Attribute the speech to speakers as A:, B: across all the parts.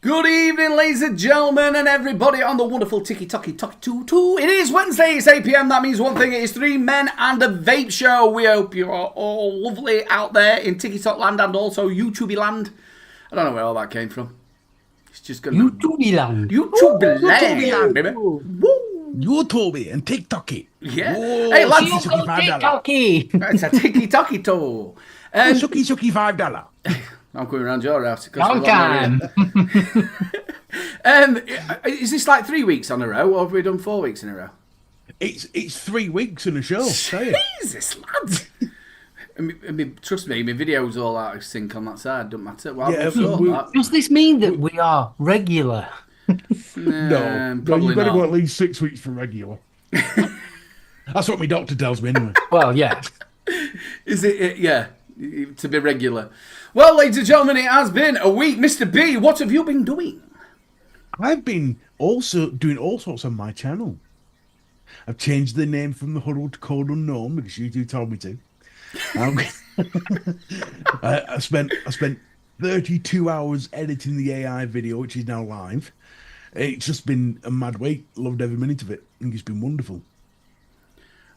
A: Good evening, ladies and gentlemen, and everybody on the wonderful Tiki-Toki Toki-Too. It is Wednesday, it's 8 PM. That means one thing, it is three men and a vape show. We hope you are all lovely out there in Tiki-Tok land and also YouTube land. I don't know where all that came from. It's just going to
B: YouTube land.
A: YouTube land, baby.
C: Woo! YouTube and TikToky.
A: Yeah.
C: Whoa,
A: Hey, lads.
B: TikToky.
A: It's a Tiki-Toki Toe.
C: Suki $5.
A: I'm going around your house.
B: Long time.
A: Is this like 3 weeks on a row, or have we done 4 weeks in a row?
C: It's 3 weeks in a show. Tell you.
A: Jesus, lad. Trust me, my video's all out of sync on that side. Don't matter. Well,
C: Yeah,
B: Does this mean that we are regular?
C: No,
A: probably
C: you've got to
A: not.
C: go at least 6 weeks for regular. That's what my doctor tells me anyway.
B: Well, yeah.
A: Is it? Yeah, to be regular. Well, ladies and gentlemen, it has been a week. Mr. B, what have you been doing?
C: I've been also doing all sorts on my channel. I've changed the name from the Huddle to Code Unknown because you two told me to. I spent 32 hours editing the AI video, which is now live. It's just been a mad week. Loved every minute of it. I think it's been wonderful.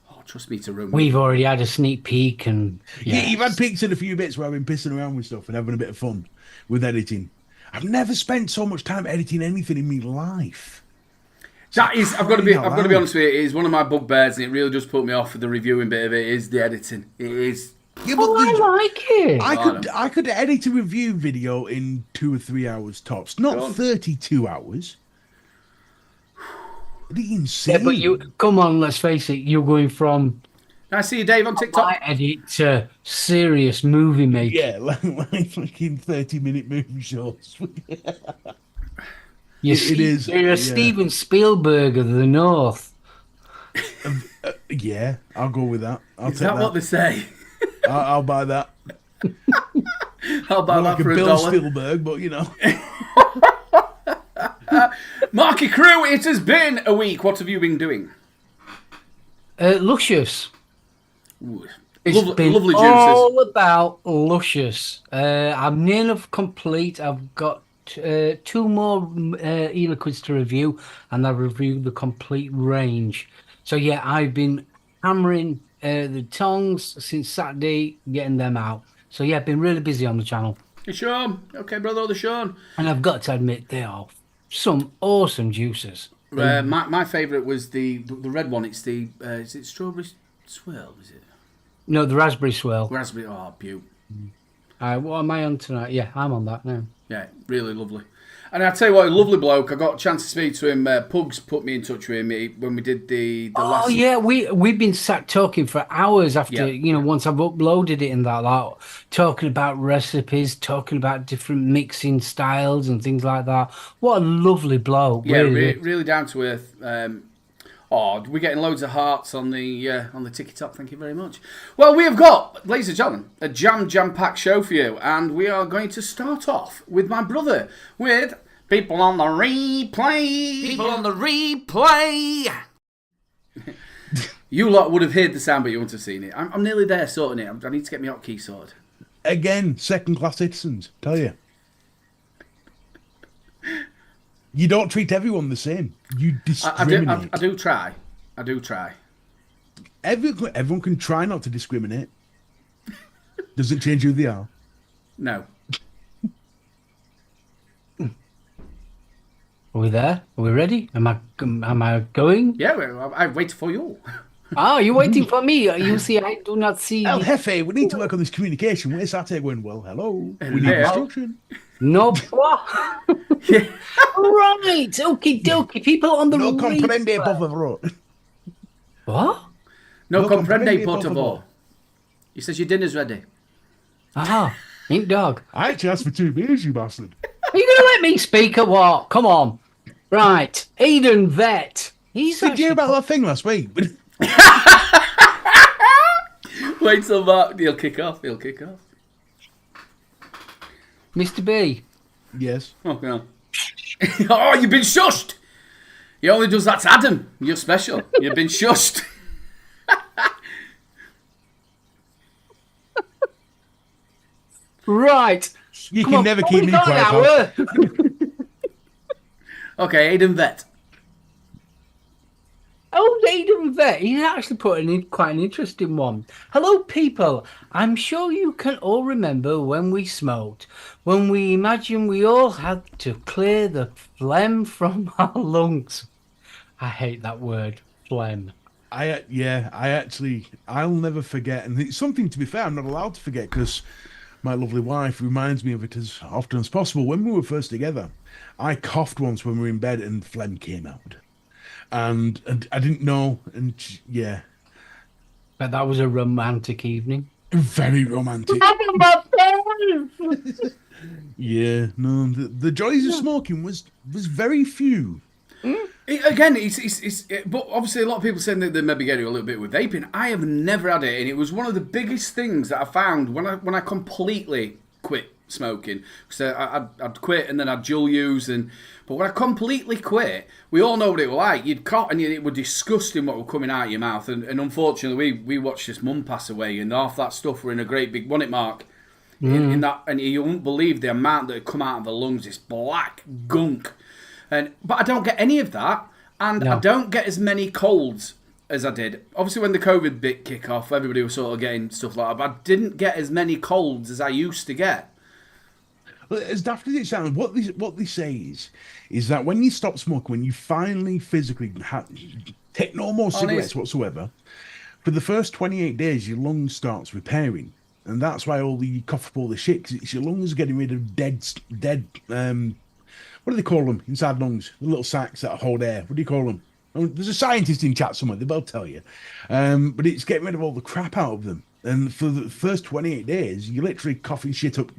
A: Oh, trust me to run.
B: We've already had a sneak peek and...
C: Yeah, you've had peeks in a few bits where I've been pissing around with stuff and having a bit of fun with editing. I've never spent so much time editing anything in my life.
A: That is, I've got to be honest with you, it is one of my bugbears, and it really does put me off with the reviewing bit of it, is the editing. It is.
C: Yeah, but
B: I like it.
C: I could edit a review video in 2 or 3 hours tops, not 32 hours. It's insane.
B: Yeah, but you come on, let's face it, you're going from
A: Can I see you, Dave, on TikTok?
B: I edit to serious movie making.
C: Yeah, like fucking 30-minute movie shorts.
B: You're
C: yeah.
B: Steven Spielberg of the North.
C: Yeah, I'll go with that.
A: Is that what they say?
C: I'll buy that.
A: I'll buy
C: Not
A: that
C: like
A: for
C: a
A: $1.
C: Bill Spielberg, but you know.
A: Marky Crew, it has been a week. What have you been doing?
B: Luscious.
A: Ooh,
B: It's
A: lovely,
B: been
A: lovely juices.
B: all about Luscious. I'm near enough complete. I've got 2 more e-liquids to review, and I've reviewed the complete range. So yeah, I've been hammering the tongs since Saturday, getting them out. So yeah, I've been really busy on the channel.
A: Hey, Sean. Okay, brother, the Sean.
B: And I've got to admit, they are some awesome juices.
A: My favourite was the red one. It's the is it strawberry swirl? Is it
B: No, the raspberry swirl.
A: raspberry? Oh, beaut.
B: What am I on tonight? Yeah, I'm on that now.
A: Yeah, really lovely. And I tell you what, a lovely bloke. I got a chance to speak to him. Pugs put me in touch with him when we did the last.
B: Oh yeah, we've been sat talking for hours after once I've uploaded it and that, talking about recipes, talking about different mixing styles and things like that. What a lovely bloke!
A: Yeah,
B: really,
A: really down to earth. We're getting loads of hearts on the TikTok. Thank you very much. Well, we have got, ladies and gentlemen, a jam-packed show for you, and we are going to start off with my brother with People on the Replay.
D: People on the replay.
A: You lot would have heard the sound, but you wouldn't have seen it. I'm nearly there sorting it. I need to get my hotkey sorted.
C: Again, second-class citizens, tell you. You don't treat everyone the same. You discriminate.
A: I do try. I do try.
C: Everyone can try not to discriminate. Doesn't change who they are.
A: No.
B: Are we there? Are we ready? Am I going?
A: Yeah, well, I wait for you.
B: Oh, you're waiting for me. You see, I do not see.
C: El Jefe, we need to work on this communication. Where's Saturday going? Well, hello. We need
A: Yeah.
C: instruction.
B: No. Right. Okie dokie. People on the
C: No comprende,
B: replay.
C: por favor.
B: What?
A: No
C: No
A: comprende,
C: comprende,
A: por
C: por
A: favor.
C: favor.
A: He says your dinner's ready.
B: Ah, ain't dog.
C: I actually asked for 2 beers, you bastard.
B: Are you going to let me speak or what? Come on. Right. Eden Vet. He's
C: Did you hear about that thing last week?
A: Wait till Mark. He'll kick off. He'll kick off.
B: Mr. B.
C: Yes.
A: Oh, no. Oh, you've been shushed. He only does that to Adam. You're special. You've been shushed.
B: Right.
C: You
B: Come
C: can
B: on,
C: never
B: what
C: keep
B: we
C: me
B: got
C: quiet, pal.
B: now?
A: Okay, Aidan Vet.
B: Oh, Aidan Vet, he actually put in quite an interesting one. Hello, people. I'm sure you can all remember when we smoked, when we imagined we all had to clear the phlegm from our lungs. I hate that word, phlegm.
C: I actually, I'll never forget, and it's something, to be fair, I'm not allowed to forget because my lovely wife reminds me of it as often as possible. When we were first together, I coughed once when we were in bed and phlegm came out, and I didn't know, and yeah,
B: But that was a romantic evening.
C: very romantic. Yeah, no, the joys of smoking was very few.
A: Again, but obviously a lot of people saying that they maybe get it a little bit with vaping. I have never had it, and it was one of the biggest things that I found when I completely quit smoking. Because I'd quit and then I'd dual use, but when I completely quit, we all know what it was like. You'd cough and it was disgusting what was coming out of your mouth, and unfortunately we watched this mum pass away, and half that stuff were in a great big bonnet mark. In that, and you won't believe the amount that had come out of the lungs, this black gunk. But I don't get any of that, and I don't get as many colds as I did. Obviously, when the COVID bit kick off, everybody was sort of getting stuff like that, but I didn't get as many colds as I used to get.
C: Well, as daft as it sounds, what they say is that when you stop smoking, when you finally physically take no more cigarettes whatsoever, for the first 28 days, your lung starts repairing. And that's why you cough up all the shit, because it's your lungs getting rid of dead, what do they call them inside lungs? The little sacs that hold air. What do you call them? Oh, there's a scientist in chat somewhere. They'll tell you. But it's getting rid of all the crap out of them. And for the first 28 days, you're literally coughing shit up.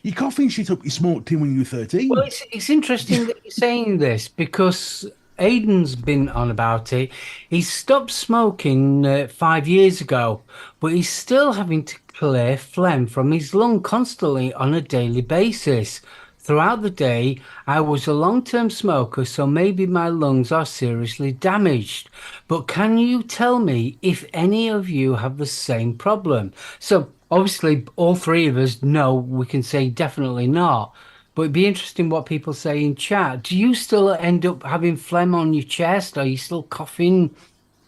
C: You're coughing shit up you smoked in when you were 13.
B: Well, it's interesting that you're saying this because Aidan's been on about it. He stopped smoking 5 years ago, but he's still having to clear phlegm from his lung constantly on a daily basis. Throughout the day, I was a long-term smoker, so maybe my lungs are seriously damaged. But can you tell me if any of you have the same problem? So obviously, all three of us know we can say definitely not. But it'd be interesting what people say in chat. Do you still end up having phlegm on your chest? Are you still coughing?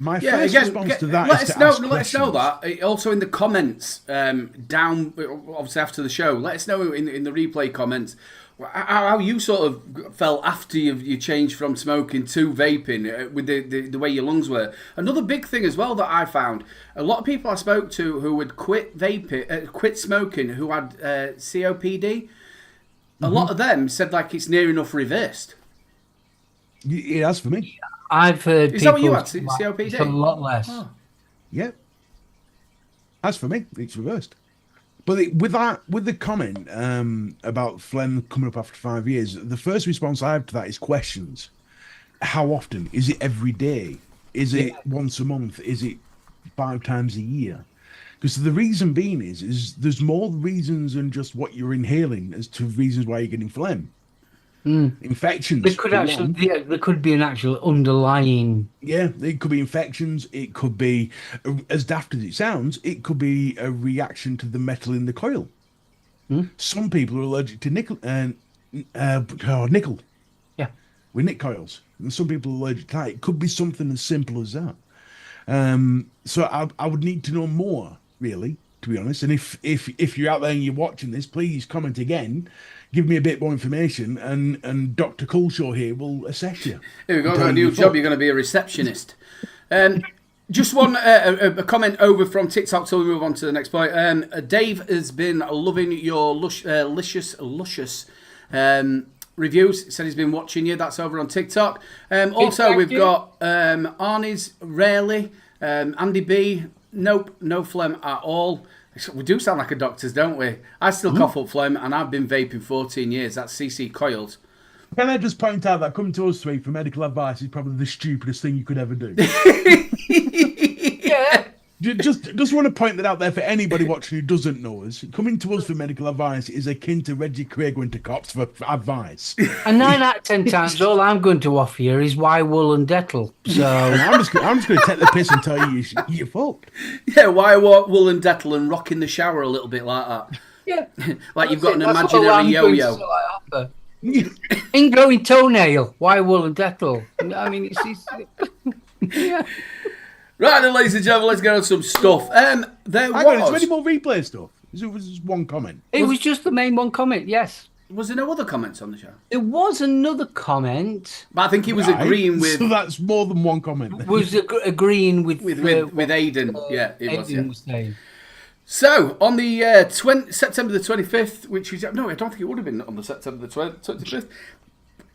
C: My first response to that
A: let
C: is
A: us
C: to
A: know.
C: ask
A: Let us know
C: questions.
A: that. Also in the comments down, obviously after the show. Let us know in the replay comments how you sort of felt after you changed from smoking to vaping with the way your lungs were. Another big thing as well that I found, a lot of people I spoke to who had quit vaping, quit smoking, who had COPD. A lot of them said like it's near enough reversed.
C: It has for me.
B: I've heard
A: Is that what you
B: people
A: had,
B: say
A: COPD?
B: it's a lot less.
A: Oh.
C: Yeah. As for me, it's reversed. But with the comment about phlegm coming up after 5 years, the first response I have to that is questions. How often? Is it every day? Is it once a month? Is it 5 times a year? Because the reason being is there's more reasons than just what you're inhaling as to reasons why you're getting phlegm. Infections.
B: There could be an actual underlying.
C: Yeah, it could be infections. It could be, as daft as it sounds, it could be a reaction to the metal in the coil. Some people are allergic to nickel. Nickel.
B: Yeah.
C: With nick coils, and some people are allergic to that. It could be something as simple as that. So I would need to know more, really, to be honest. And if you're out there and you're watching this, please comment again. Give me a bit more information, and Dr. Coolshaw here will assess you.
A: Here we go. Got a new job. You're going to be a receptionist. Just one a comment over from TikTok till we move on to the next point. Dave has been loving your luscious reviews. He said he's been watching you. That's over on TikTok. Also, we've got Arnie's Rarely, Andy B. Nope, no phlegm at all. We do sound like a doctors, don't we? I still cough up phlegm, and I've been vaping 14 years. That's CC Coils.
C: Can I just point out that coming to us three for medical advice is probably the stupidest thing you could ever do?
B: Yeah.
C: Just want to point that out there for anybody watching who doesn't know us. Coming to us for medical advice is akin to Reggie Craig going to cops for advice.
B: And 9 out of 10 times, all I'm going to offer you is why wool and Dettol. So
C: I'm just going to take the piss and tell you you're fucked.
A: Yeah, why wool and Dettol and rock in the shower a little bit like that?
B: yeah,
A: Like you've got an imaginary yo-yo.
B: Ingrowing toenail. Why wool and Dettol? I mean, it's yeah.
A: Right then, ladies and gentlemen, let's get on some stuff. There
C: Hang on, is there
A: was...
C: any more replay stuff? It was just one comment.
B: It was just the main one comment, yes.
A: Was there no other comments on the show?
B: There was another comment.
A: But I think he was
C: Right,
A: agreeing with...
C: So that's more than one comment.
B: Was agreeing with
A: Aidan. Yeah, it was,
B: Aidan
A: yeah.
B: was saying.
A: So, on the September the 25th, which is... No, I don't think it would have been on the September the 25th.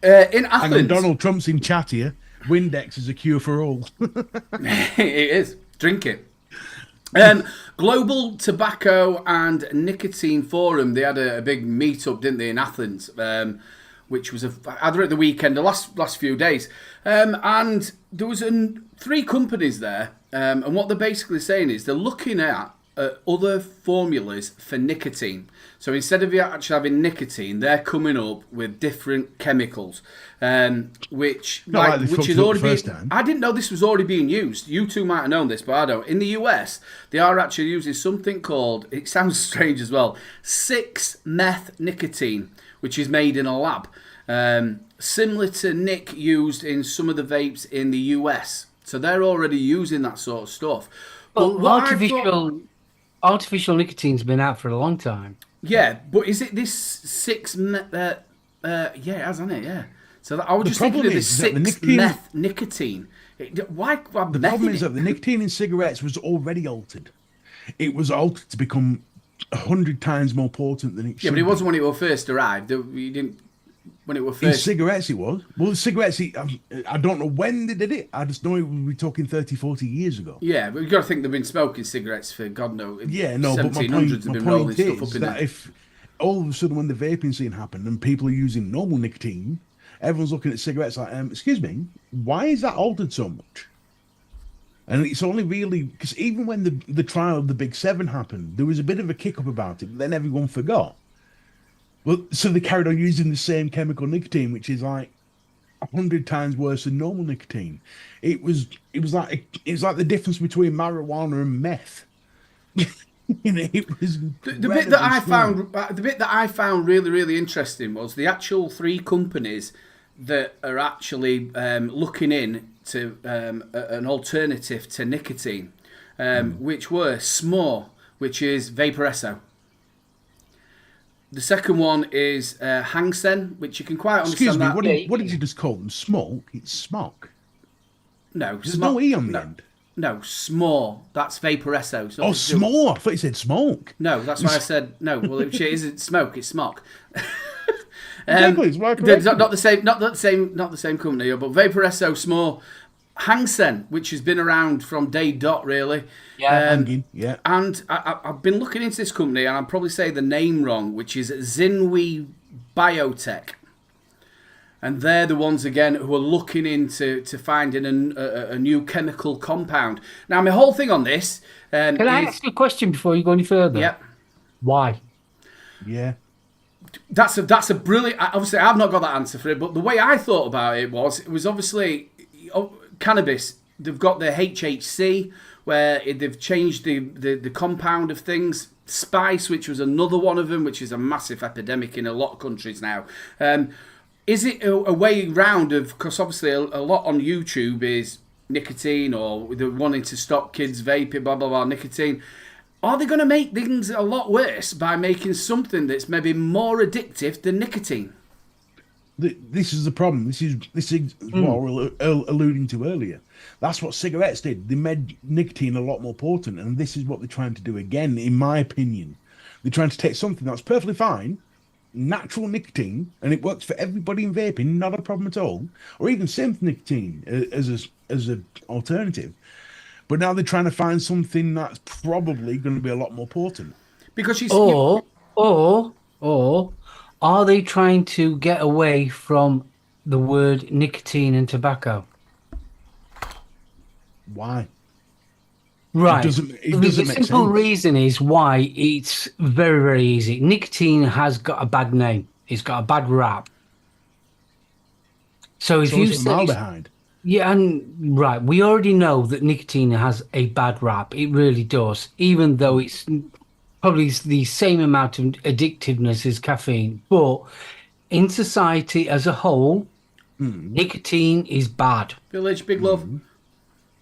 A: In
C: Hang
A: Athens...
C: on, Donald Trump's in chat here. Windex is a cure for all.
A: It is. Drink it. Global Tobacco and Nicotine Forum, they had a big meet-up, didn't they, in Athens, which was either at the weekend, the last few days. And there was 3 companies there, and what they're basically saying is they're looking at other formulas for nicotine. So instead of you actually having nicotine, they're coming up with different chemicals, which is already being... I didn't know this was already being used. You two might have known this, but I don't. In the US, they are actually using something called, it sounds strange as well, 6-meth-nicotine, which is made in a lab, similar to Nick used in some of the vapes in the US. So they're already using that sort of stuff.
B: Well, artificial nicotine's been out for a long time.
A: Yeah, but is it this 6-meth? Yeah, it has, hasn't it? Yeah. So I was just thinking of this 6-meth nicotine. Why?
C: The problem is that the nicotine in cigarettes was already altered. It was altered to become 100 times more potent than it should.
A: Yeah, but it wasn't when it was first arrived. You didn't. When it was first.
C: In cigarettes, it was. Well, the cigarettes, I don't know when they did it. I just know we're talking 30, 40 years ago.
A: Yeah, but you've got to think they've been smoking cigarettes for God knows.
C: Yeah, no, but my point is that if all of a sudden when the vaping scene happened and people are using normal nicotine, everyone's looking at cigarettes like, excuse me, why is that altered so much? And it's only really because even when the trial of the Big 7 happened, there was a bit of a kick up about it, but then everyone forgot. Well, so they carried on using the same chemical nicotine, which is like 100 times worse than normal nicotine. It was like the difference between marijuana and meth. It was
A: the bit that I found really, really interesting was the actual 3 companies that are actually looking in to an alternative to nicotine, which were S'more, which is Vaporesso. The second one is Hangsen, which you can quite understand.
C: Excuse me, what did you just call them? Smoke? It's smoke.
A: No,
C: there's no E on the end.
A: No, S'more. That's Vaporesso.
C: S'more. I thought you said smoke.
A: No, that's why I said no. Well, it isn't smoke. It's smock.
C: Exactly.
A: Not the same company, but Vaporesso, S'more, Hangsen, which has been around from day dot, really.
B: Yeah,
C: yeah.
A: And I've been looking into this company, and I'll probably say the name wrong, which is Zinwi Biotech. And they're the ones, again, who are looking into finding a new chemical compound. Now, my whole thing on this...
B: Can I ask you a question before you go any further?
A: Yep.
B: Why?
C: Yeah.
A: That's a brilliant... Obviously, I've not got that answer for it, but the way I thought about it was obviously cannabis. They've got the HHC, where they've changed the compound of things. Spice, which was another one of them, which is a massive epidemic in a lot of countries now. Is it a way round of... Because obviously a lot on YouTube is nicotine, or they're wanting to stop kids vaping, blah, blah, blah, nicotine. Are they going to make things a lot worse by making something that's maybe more addictive than nicotine?
C: This is the problem. This is what we were alluding to earlier. That's what cigarettes did. They made nicotine a lot more potent, and this is what they're trying to do again, in my opinion. They're trying to take something that's perfectly fine, natural nicotine, and it works for everybody in vaping, not a problem at all, or even synth nicotine as an alternative. But now they're trying to find something that's probably going to be a lot more potent.
A: Because
B: or are they trying to get away from the word nicotine and tobacco?
C: Why?
B: Right.
C: It doesn't
B: the
C: make
B: simple
C: sense.
B: reason is why it's very, very easy. Nicotine has got a bad name. It's got a bad rap. So if you say
C: formaldehyde.
B: Yeah, and right, we already know that nicotine has a bad rap. It really does, even though it's probably the same amount of addictiveness as caffeine. But in society as a whole, nicotine is bad.
A: Village, big love.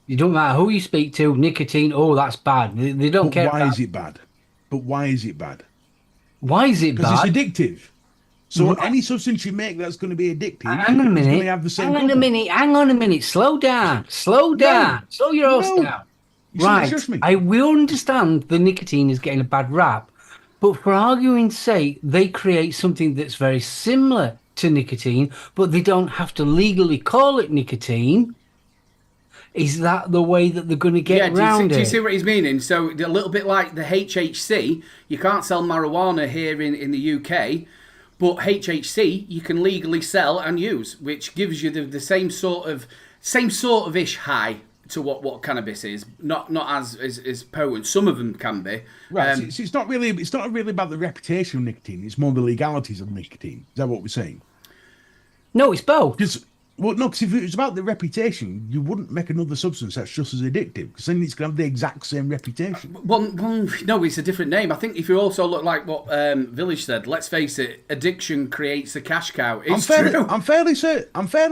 B: You don't matter who you speak to, nicotine, oh, that's bad. They don't
C: But
B: care.
C: why is it bad? But why is it bad?
B: Why is it
C: Because
B: bad?
C: it's addictive. So
B: Right.
C: any substance you make that's going to be addictive
B: Hang on a
C: is
B: minute.
C: going to have the same
B: Hang on a
C: problem.
B: minute. Hang on a minute. Slow down. Slow down. Slow your horse
C: No.
B: down.
C: You shouldn't
B: Right.
C: shush me.
B: I will understand the nicotine is getting a bad rap, but for arguing's sake, they create something that's very similar to nicotine, but they don't have to legally call it nicotine. Is that the way that they're going to get around
A: do you
B: it?
A: see what he's meaning? So a little bit like the HHC, you can't sell marijuana here in the UK, but HHC you can legally sell and use, which gives you the same sort of ish high to what cannabis is. Not as potent. Some of them can be.
C: Right. It's not really about the reputation of nicotine. It's more the legalities of nicotine. Is that what we're saying?
B: No, it's both.
C: Because if it was about the reputation, you wouldn't make another substance that's just as addictive. Because then it's going to have the exact same reputation.
A: Well, no, it's a different name. I think if you also look like what Village said, let's face it, addiction creates a cash cow. It's true.
C: I'm fairly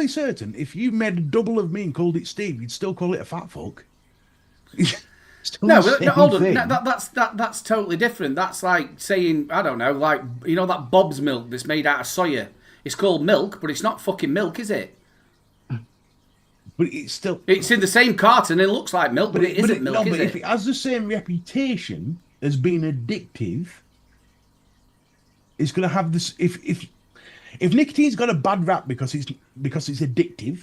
C: certain if you made a double of me and called it Steve, you'd still call it a fat fuck.
A: No, hold on. That's totally different. That's like saying, I don't know, like, you know that Bob's milk that's made out of soya. It's called milk, but it's not fucking milk, is it?
C: But it's still...
A: It's in the same carton and it looks like milk, but it isn't milk, is
C: but
A: it?
C: if it has the same reputation as being addictive, it's going to have this... If nicotine's got a bad rap because it's addictive,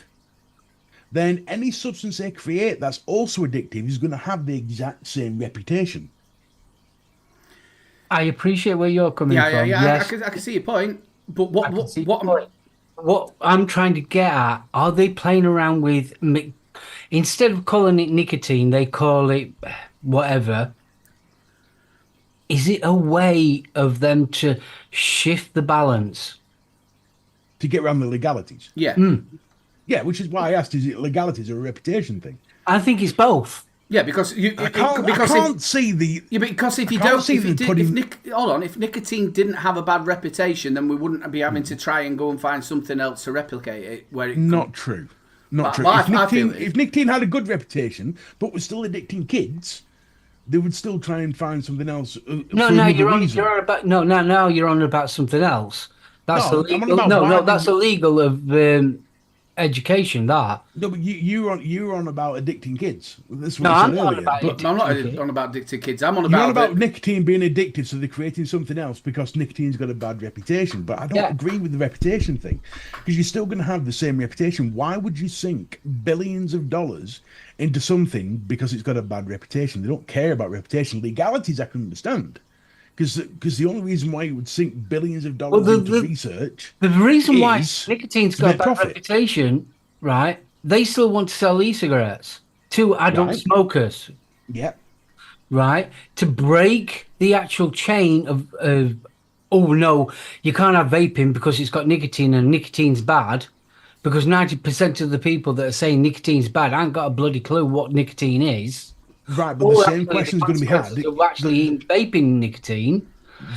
C: then any substance they create that's also addictive is going to have the exact same reputation.
B: I appreciate where you're coming from.
A: Yeah.
B: Yes.
A: I can see your point. But
B: what I'm trying to get at, are they playing around with, instead of calling it nicotine, they call it whatever. Is it a way of them to shift the balance?
C: To get around the legalities.
A: Yeah.
C: Yeah, which is why I asked, is it legalities or a reputation thing?
B: I think it's both.
A: Yeah, because
C: I can't see the...
A: Yeah, because if nicotine didn't have a bad reputation, then we wouldn't be having to try and go and find something else to replicate it.
C: Not true. If nicotine had a good reputation, but was still addicting kids, they would still try and find something else.
B: Now you're on about something else. That's illegal. That's illegal of education. That.
C: No, but you're on about addicting kids. That's what
B: No,
C: I
B: I'm
C: said
B: not
C: earlier.
B: about
C: But
A: I'm not on about addicted kids. I'm on
C: you're on
A: about
C: about nicotine being addictive, so they're creating something else because nicotine's got a bad reputation. But I don't agree with the reputation thing, because you're still going to have the same reputation. Why would you sink billions of dollars into something because it's got a bad reputation? They don't care about reputation. Legalities I can understand, because the only reason why you would sink billions of dollars into research,
B: the reason why
C: is
B: nicotine's
C: to
B: got a
C: make
B: bad
C: profit.
B: reputation, right? They still want to sell e-cigarettes to adult
C: Right.
B: smokers,
C: yeah,
B: right? To break the actual chain of oh no, you can't have vaping because it's got nicotine and nicotine's bad. Because 90% of the people that are saying nicotine's bad ain't got a bloody clue what nicotine is.
C: right. But the same question is going to be had.
B: Consequences of actually vaping nicotine.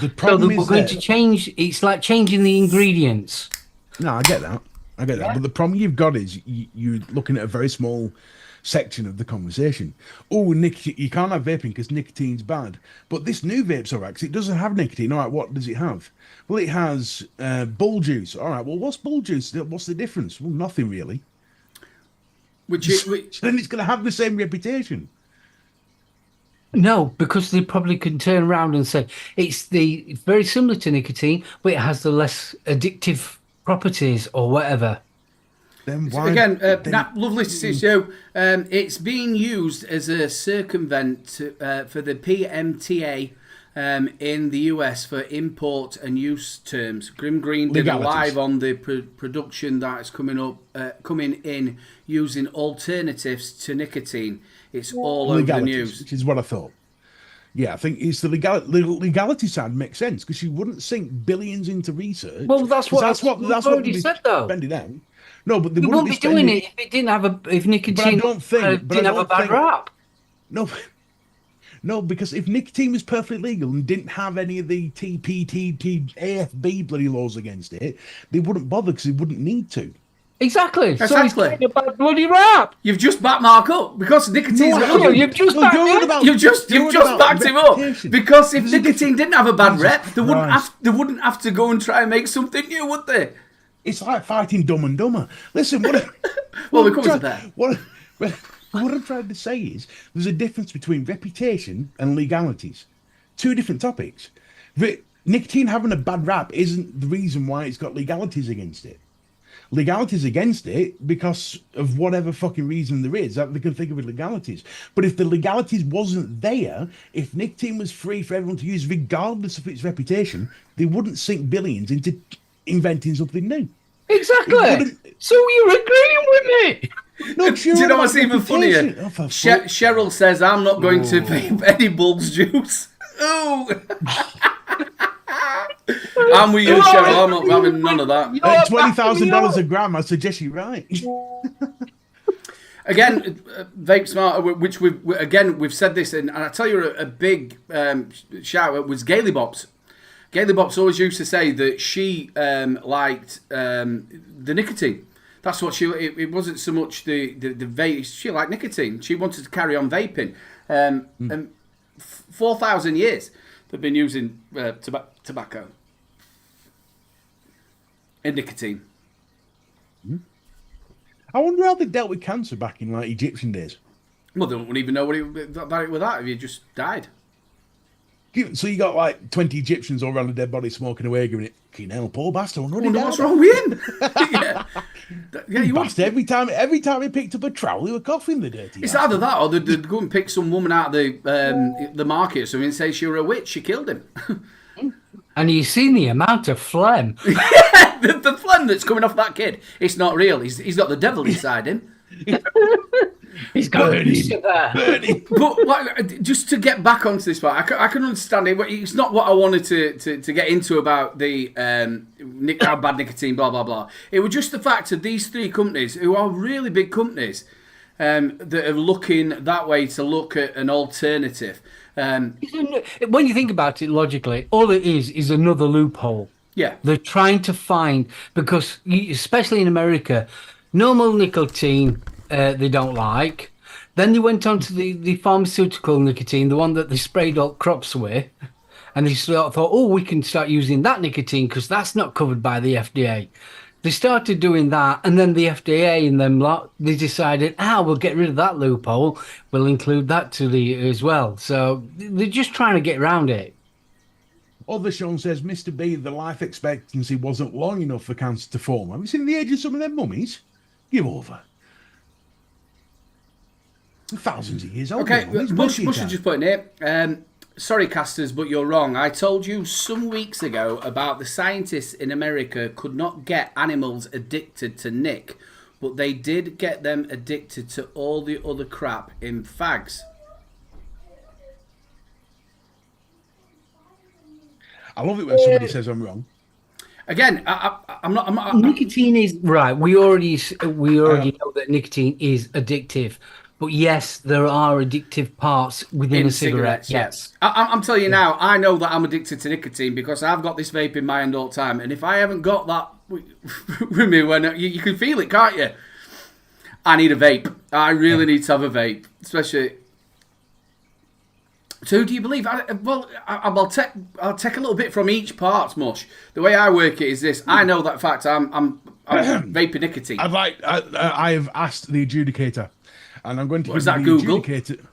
C: The problem
B: we're
C: is
B: going
C: that,
B: to change. It's like changing the ingredients.
C: No, I get that. But the problem you've got is you're looking at a very small section of the conversation. Oh, nicotine, you can't have vaping because nicotine's bad. But this new vape's all right because it doesn't have nicotine. All right, what does it have? Well, it has bull juice. All right, well, what's bull juice? What's the difference? Well, nothing really.
A: which
C: Then it's going to have the same reputation.
B: No, because they probably can turn around and say it's very similar to nicotine, but it has the less addictive properties or whatever.
C: Then why?
A: again, lovely to see you. It's being used as a circumvent for the PMTA in the US for import and use terms. Grim Green did a
C: Legalities.
A: live on the production that is coming in using alternatives to nicotine. It's all over the news.
C: Which is what I thought. Yeah, I think it's the legality side makes sense because you wouldn't sink billions into research.
B: Well, that's what
C: we've
B: already said, though.
C: Spending out. No, but they
B: You
C: wouldn't
B: wouldn't
C: be
B: be doing
C: spending.
B: it if it didn't have if nicotine
C: don't think- but I
B: didn't have a
C: don't
B: bad
C: think-
B: rap.
C: No, No, because if nicotine was perfectly legal and didn't have any of the AFB bloody laws against it, they wouldn't bother because they wouldn't need to.
B: Exactly. So he's
A: Exactly.
B: getting a bad bloody rap.
A: You've just backed Mark up because nicotine's
C: No,
B: You've just
C: No,
B: backed
C: you're on
B: him.
C: about-
A: You've just
C: you're on
A: backed
C: about
A: him up
C: reputation.
A: because if
C: There's a
A: nicotine didn't have a bad
C: Jesus
A: rep, they
C: Christ.
A: wouldn't have to go and try and make something new, would they?
C: It's like fighting Dumb and Dumber. Listen,
A: Well,
C: what
A: we're
C: I'm
A: coming to
C: trying-
A: that.
C: what I'm trying to say is there's a difference between reputation and legalities. Two different topics. Nicotine having a bad rap isn't the reason why it's got legalities against it. Legalities against it because of whatever fucking reason there is that they can think of as legalities. But if the legalities wasn't there, if nicotine was free for everyone to use regardless of its reputation, they wouldn't sink billions into inventing something new.
B: Exactly.
C: wouldn't-
B: So you're agreeing with me?
C: No,
A: Do you know what's even funnier?
C: reputation. Oh, for fuck-
A: Cheryl says, I'm not going to vape any Bulls juice. Ooh. I'm with you, Cheryl. I'm not having none of that.
C: At $20,000 a gram, I suggest you're right.
A: Again, Vape Smart, which we've said this, and I tell you a big shout out was Gaily Bops. Gaily Bops always used to say that she liked the nicotine. That's what it wasn't so much the vape. She liked nicotine. She wanted to carry on vaping. And 4,000 years they've been using tobacco and nicotine.
C: I wonder how they dealt with cancer back in like Egyptian days.
A: Well, they don't even know what about it with that if you just died.
C: So you got like 20 Egyptians all around a dead body smoking away, giving it, "Fucking hell, poor bastard,
A: I
C: already
A: wonder
C: died."
A: what's wrong with him. yeah, you want.
C: Bastard, every time he picked up a trowel, he was coughing, the dirty.
A: It's
C: bastard.
A: either that or they'd go and pick some woman out of the market or something and say she was a witch. She killed him.
B: And you've seen the amount of phlegm.
A: the phlegm that's coming off that kid, it's not real. He's got the devil inside him.
B: He's got
C: Burn him.
B: there.
A: But like, just to get back onto this part, I can understand it. But it's not what I wanted to get into about the how bad nicotine, blah blah blah. It was just the fact of these three companies, who are really big companies, that are looking that way to look at an alternative.
B: When you think about it logically, all it is another loophole.
A: Yeah.
B: They're trying to find, because especially in America, normal nicotine they don't like. Then they went on to the pharmaceutical nicotine, the one that they sprayed all crops with, and they thought, oh, we can start using that nicotine because that's not covered by the FDA. They started doing that, and then the FDA and them lot, they decided, we'll get rid of that loophole. We'll include that to the as well. So they're just trying to get around it.
C: Other Sean says, Mr. B, the life expectancy wasn't long enough for cancer to form. Have you seen the age of some of them mummies? Give over. Thousands of years old.
A: Okay,
C: now. It's
A: Bush
C: monkey
A: is
C: time.
A: just putting it. Sorry, casters, but you're wrong. I told you some weeks ago about the scientists in America could not get animals addicted to nick, but they did get them addicted to all the other crap in fags.
C: I love it when somebody says I'm wrong.
A: Again, I'm not.
B: Nicotine is right. We already know that nicotine is addictive, but yes, there are addictive parts within a cigarette. Yes,
A: I'm telling you now. I know that I'm addicted to nicotine because I've got this vape in my hand all the time, and if I haven't got that with me, when you can feel it, can't you? I need a vape. I really need to have a vape, especially. So who do you believe? I'll take a little bit from each part, Mush. The way I work it is this: I know that fact. I'm vaping nicotine.
C: I have asked the adjudicator, and I'm going to.
A: What, is
C: give
A: that
C: you the
A: Google?
C: adjudicator-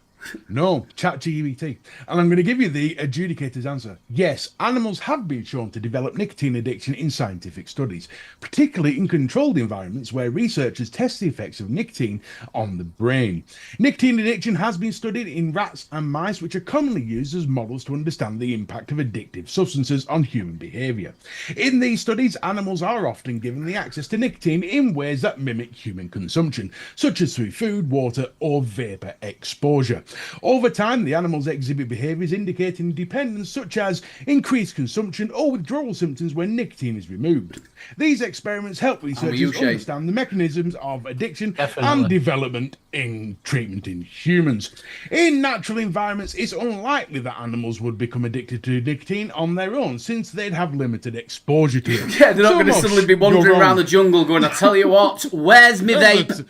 C: No, ChatGPT, and I'm going to give you the adjudicator's answer. Yes, animals have been shown to develop nicotine addiction in scientific studies, particularly in controlled environments where researchers test the effects of nicotine on the brain. Nicotine addiction has been studied in rats and mice, which are commonly used as models to understand the impact of addictive substances on human behavior. In these studies, animals are often given the access to nicotine in ways that mimic human consumption, such as through food, water, or vapor exposure. Over time, the animals exhibit behaviours indicating dependence, such as increased consumption or withdrawal symptoms when nicotine is removed. These experiments help researchers understand the mechanisms of addiction and development in treatment in humans. In natural environments, it's unlikely that animals would become addicted to nicotine on their own, since they'd have limited exposure to it.
A: Yeah, they're not going to suddenly be wandering around the jungle going, I tell you what, where's me vape?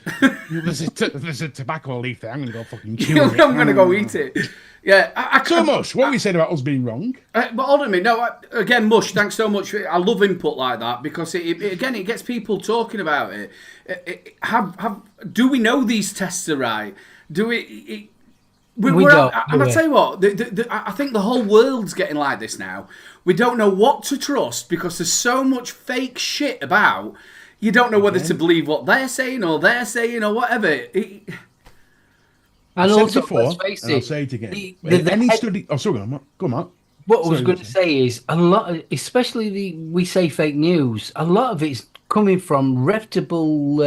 C: There's a tobacco leaf there. I'm going to go fucking chew it.
A: I'm going to go eat it. Yeah.
C: So, Mush, what were you saying about us being wrong?
A: But hold on a minute. No, again, Mush, thanks so much. I love input like that because, it gets people talking about it. Do we know these tests are right? Do we... We don't. And I tell you what, I think the whole world's getting like this now. We don't know what to trust because there's so much fake shit about. You don't know whether to believe what they're saying or whatever.
B: And also, let's face it,
C: I'll say it again. Any study... Oh, sorry, go on, Mark.
B: What I was going to say is, a lot, especially we say fake news, a lot of it's coming from reputable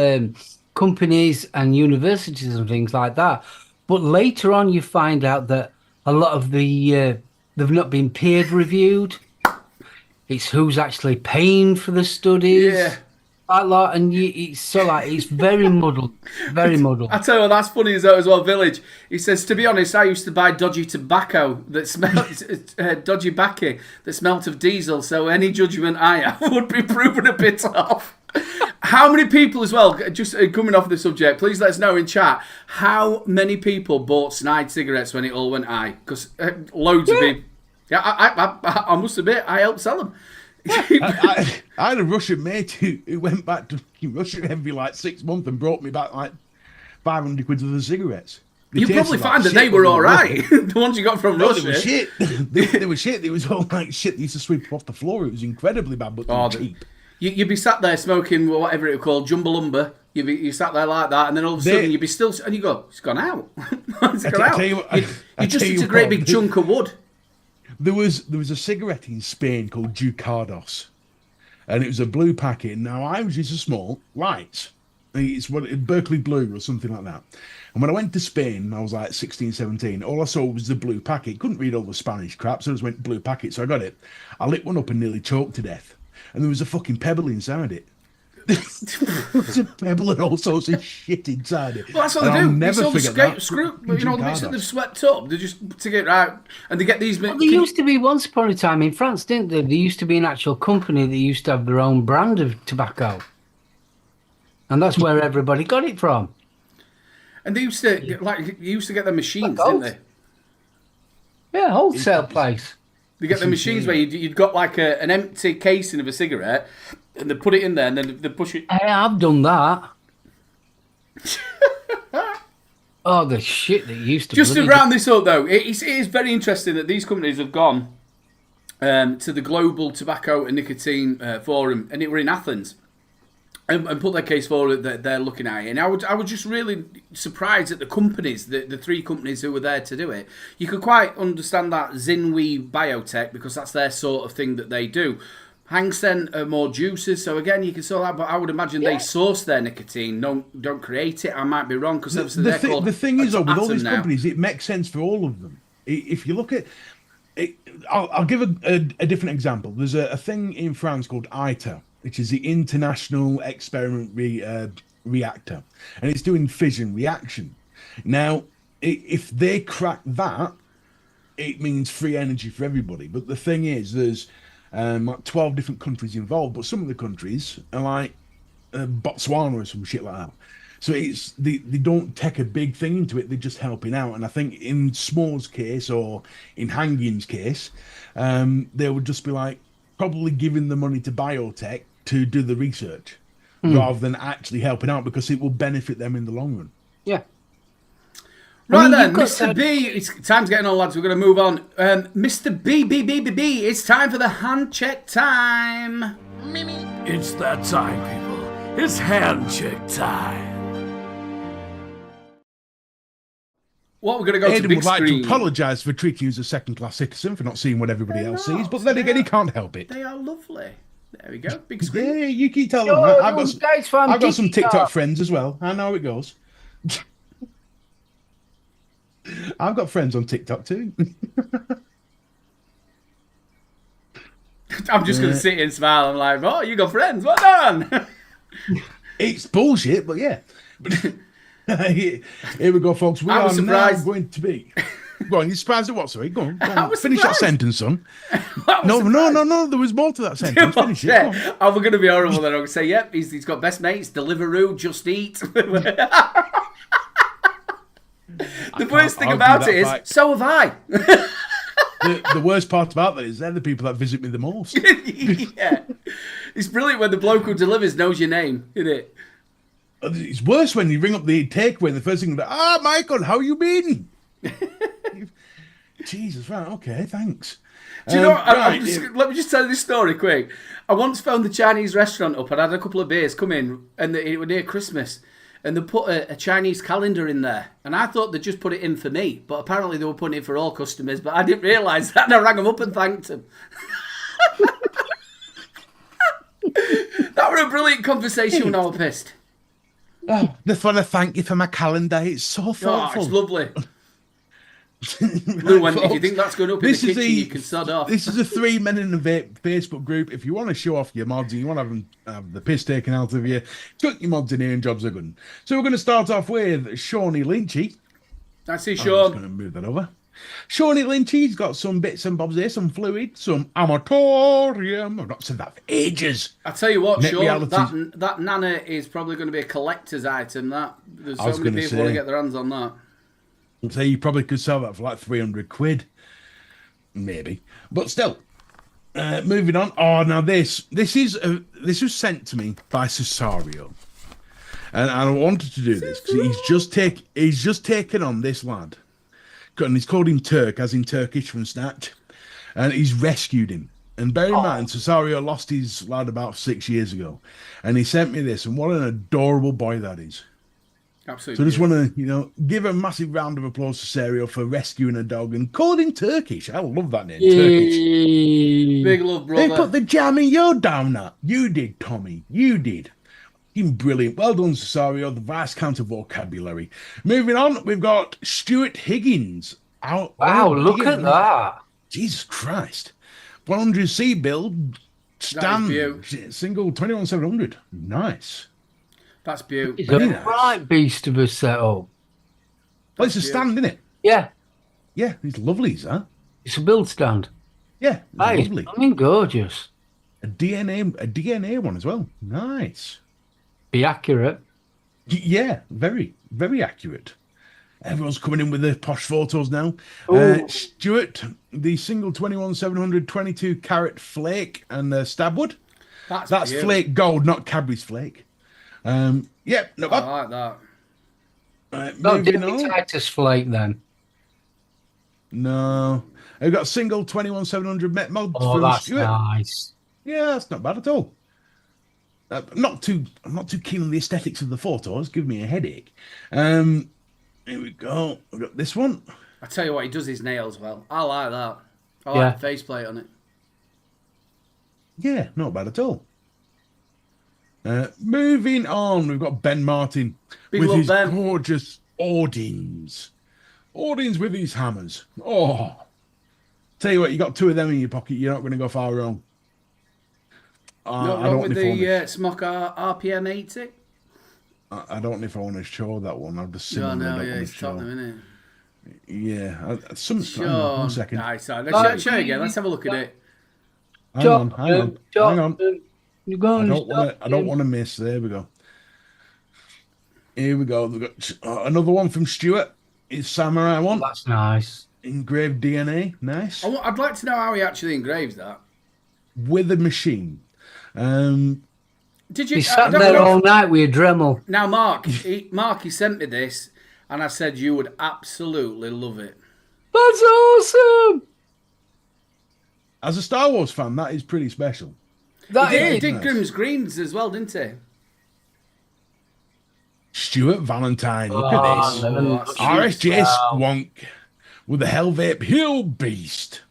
B: companies and universities and things like that. But later on, you find out that a lot of they've not been peer reviewed. It's who's actually paying for the studies.
A: Yeah.
B: Like that, and it's very muddled. Very muddled.
A: I tell you what, that's funny as well, Village. He says, to be honest, I used to buy dodgy tobacco that smelled, dodgy baccy that smelt of diesel, so any judgment I have would be proven a bit off. How many people as well, just coming off the subject, please let us know in chat, how many people bought snide cigarettes when it all went high? Because loads of people. Yeah, I must admit, I helped sell them.
C: I had a Russian mate who went back to Russia every 6 months and brought me back 500 quid worth of cigarettes.
A: You probably find that they were all right. The ones you got from Russia.
C: They were shit. They were shit. They was all like shit. They used to sweep off the floor. It was incredibly bad, but they were cheap.
A: You'd be sat there smoking whatever it was called, Jumbalumba. You sat there like that, and then all of a sudden you'd be still, and you go, it's gone out. It's gone out. You just eat a great big chunk of wood.
C: There was a cigarette in Spain called Ducados, and it was a blue packet. Now I was used to small lights. It's Berkeley Blue or something like that. And when I went to Spain, I was 16, 17. All I saw was the blue packet. Couldn't read all the Spanish crap, so I just went blue packet. So I got it. I lit one up and nearly choked to death. And there was a fucking pebble inside it. There's a pebble and all sorts of shit inside it.
A: Well, that's what they do. Never forget that. The bits that they've swept up, they just take it right, and they get these.
B: Well, there used to be once upon a time in France, didn't there? There used to be an actual company that used to have their own brand of tobacco, and that's where everybody got it from.
A: And they used to get the machines, didn't they?
B: Yeah, wholesale place.
A: They get the machines where you'd got an empty casing of a cigarette, and they put it in there, and then they push it.
B: Hey, I've done that. Oh, the shit that used to.
A: Just to round this up, though, it is very interesting that these companies have gone to the Global Tobacco and Nicotine Forum, and it were in Athens, and put their case forward that they're looking at it. And I was just really surprised at the companies, the three companies who were there to do it. You could quite understand that Zinwi Biotech, because that's their sort of thing that they do. Hang Sen are more juices, so again, you can sort that, but I would imagine they source their nicotine, don't create it. I might be wrong, because obviously they're called...
C: The thing is, though, with all these companies, it makes sense for all of them. If you look at... I'll give a different example. There's a thing in France called ITER, which is the International Experiment Reactor, and it's doing fission reaction. Now, if they crack that, it means free energy for everybody. But the thing is, there's 12 different countries involved, but some of the countries are like Botswana or some shit like that. So they don't take a big thing into it, they're just helping out. And I think in Small's case, or in Hanging's case, they would just be probably giving the money to biotech to do the research rather than actually helping out, because it will benefit them in the long run.
B: Yeah.
A: Right then, Mr. B, time's getting on, lads. We're going to move on. Mr. B, it's time for the hand check time.
D: It's that time, people. It's hand check time.
A: What we're going to go
C: Aidan
A: to big
C: would like
A: screen.
C: to apologise for treating you as a second-class citizen for not seeing what everybody else sees, but then again, he can't help it.
A: They are lovely. There we go, big screen.
C: Yeah, you keep telling them. I've got some TikTok friends as well. I know how it goes. I've got friends on TikTok too.
A: I'm just going to sit here and smile. I'm like, oh, you got friends. Well done.
C: It's bullshit, but yeah. Here we go, folks. We
A: I
C: are
A: was
C: now
A: surprised.
C: going to be. Go on, you surprised at what? Sorry, go on. Go
A: I
C: on.
A: was
C: Finish that
A: surprised.
C: sentence, son.
A: I was
C: No,
A: surprised.
C: There was more to that sentence. Finish it. Go on.
A: Yeah. Oh, we're going to be horrible then. I'm going to say, yep, he's got best mates, Deliveroo, Just Eat. The worst thing
C: argue
A: about
C: that
A: it is,
C: fact.
A: so have I.
C: The worst part about that is they're the people that visit me the most.
A: Yeah. It's brilliant when the bloke who delivers knows your name, isn't it?
C: It's worse when you ring up the takeaway and the first thing, Michael, how you been? Jesus, right, okay, thanks.
A: Do you know what?
C: Right,
A: Let me just tell you this story quick. I once phoned the Chinese restaurant up and had a couple of beers come in, and it was near Christmas, and they put a Chinese calendar in there, and I thought they'd just put it in for me, but apparently they were putting it for all customers, but I didn't realise that, and I rang them up and thanked them. That was a brilliant conversation when I was pissed.
C: Oh, just want to thank you for my calendar. It's so
A: Oh,
C: thoughtful.
A: it's lovely. Lou, if you
C: folks,
A: think that's going up in the kitchen, you can sod off.
C: This is a 3 Men in a Vape Facebook group. If you want to show off your mods and you want to have the piss taken out of you, chuck your mods in here and jobs are good. So we're going to start off with Shawnee Lynchy.
A: I see,
C: I'm just
A: Sean.
C: going to move that over. Shawnee Lynchy's got some bits and bobs here, some fluid, some amatorium. I've not said that for ages.
A: I tell you what,
C: Net
A: Sean,
C: reality.
A: that Nana is probably going to be a collector's item. There's
C: I was
A: so many
C: gonna
A: people want to
C: say.
A: get their hands on that.
C: I'd say you probably could sell that for like 300 quid. Maybe. But still. Moving on. Oh, now this was sent to me by Cesario. And I wanted to do this because he's just taken on this lad. And he's called him Turk, as in Turkish from Snatch. And he's rescued him. And bear in mind, Cesario lost his lad about 6 years ago. And he sent me this. And what an adorable boy that is.
A: Absolutely.
C: So I just want to, give a massive round of applause to Cesario for rescuing a dog and called him Turkish. I love that name, Turkish.
A: Big love,
C: They
A: brother.
C: put the jam in your down that. You did, Tommy. You did. Fucking brilliant. Well done, Cesario. The vast count of vocabulary. Moving on, we've got Stuart Higgins.
B: Wow, look at that.
C: Jesus Christ. 100C build. Stand.
A: beaut.
C: Single 21700. Nice.
A: That's beautiful.
B: It's
C: Very
B: a
C: nice.
B: right beast of a setup.
C: Well, it's a stand, isn't it?
B: Yeah,
C: Yeah, it's lovely, is that?
B: it's a build stand.
C: Yeah, it's
B: That is,
C: lovely.
B: I mean, gorgeous.
C: A DNA one as well. Nice.
B: Be accurate.
C: Yeah, very, very accurate. Everyone's coming in with their posh photos now.
B: Ooh.
C: Stuart, the single 21700 22 carat flake and stabwood. That's
A: beautiful.
C: flake gold, not Cadbury's flake. Yeah, no
A: I
C: bad.
A: like that.
B: No,
C: Moving
B: didn't
C: on.
B: Titus Flake then.
C: No, I've got single 21700 met mod
B: Oh,
C: from
B: that's
C: Stuart.
B: nice.
C: Yeah, that's not bad at all. I'm not too keen on the aesthetics of the photos. Give me a headache. Here we go. We've got this one.
A: I tell you what, he does his nails well. I like that. I
B: Yeah.
A: like the faceplate on it.
C: Yeah, not bad at all. Moving on, we've got Ben Martin
A: Big
C: with
A: love,
C: his
A: Ben.
C: gorgeous Ordines. Ordines with his hammers. Oh, tell you what, you got two of them in your pocket, you're not going to go far wrong.
A: Not
C: I
A: wrong
C: don't
A: with
C: know if I
A: the
C: want
A: Smock RPM 80.
C: I don't know if I want to show that one. I've just seen
A: No,
C: one I
A: no,
C: don't
A: yeah,
C: want
A: it's
C: to show.
A: Tottenham, isn't it?
C: Yeah, something's hang
A: Sure.
C: on, 1 second.
A: Nice. Let's show you again. Let's have a look at it.
C: Hang on.
B: You're
C: I
B: going
C: don't want to miss. There we go. Here we go. We've got another one from Stuart. It's Samurai one.
B: That's nice.
C: Engraved DNA. Nice.
A: I'd like to know how he actually engraves that.
C: With a machine.
A: Did you?
B: He
A: I
B: sat
A: don't
B: there
A: know.
B: all night with a Dremel.
A: Now, Mark, he sent me this, and I said you would absolutely love it.
B: That's awesome.
C: As a Star Wars fan, that is pretty special.
B: That
A: He
B: is.
A: did
C: nice.
A: Grimm's Greens as well, didn't he?
C: Stuart Valentine. Look
B: Oh,
C: at this.
B: no,
A: that's
C: RSJ
B: wow.
C: Squonk with the Hell Vape Hill Beast.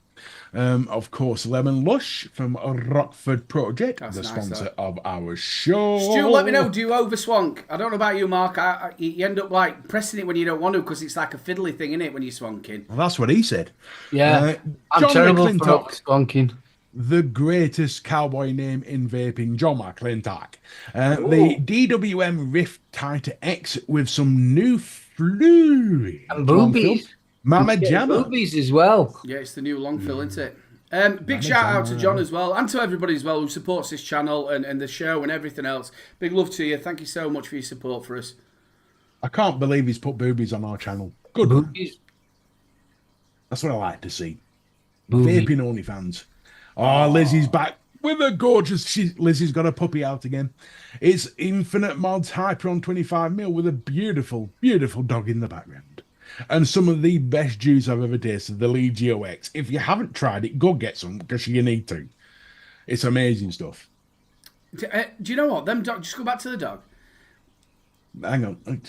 C: Of course, Lemon Lush from Rockford Project,
A: That's
C: the
A: nice,
C: sponsor
A: that.
C: of our show.
A: Stu, let me know, do you overswank? I don't know about you, Mark. You end up like pressing it when you don't want to because it's like a fiddly thing, innit, when you're swanking.
C: Well, that's what he said.
B: Yeah, I'm
C: John
B: terrible for
C: McClintock,
B: squonking.
C: the greatest cowboy name in vaping, John McClintock. The DWM Rift Tighter X with some new fluid.
B: And
C: Come on, Phil.
B: boobies.
C: Mama
B: Yeah,
C: Jamma.
B: boobies as well.
A: Yeah, it's the new long fill, isn't it? Big shout out to John as well, and to everybody as well who supports this channel and the show and everything else. Big love to you. Thank you so much for your support for us.
C: I can't believe he's put boobies on our channel. Good man.
B: Boobies.
C: That's what I like to see.
B: Boobies.
C: Vaping only fans. Oh, Lizzie's back with a gorgeous. Lizzie's got a puppy out again. It's Infinite Mods Hyperon 25mm with a beautiful, beautiful dog in the background. And some of the best juice I've ever tasted, the Legio X. If you haven't tried it, go get some because you need to. It's amazing stuff.
A: Do you know what? Them dog. Just go back to the dog.
C: Hang on.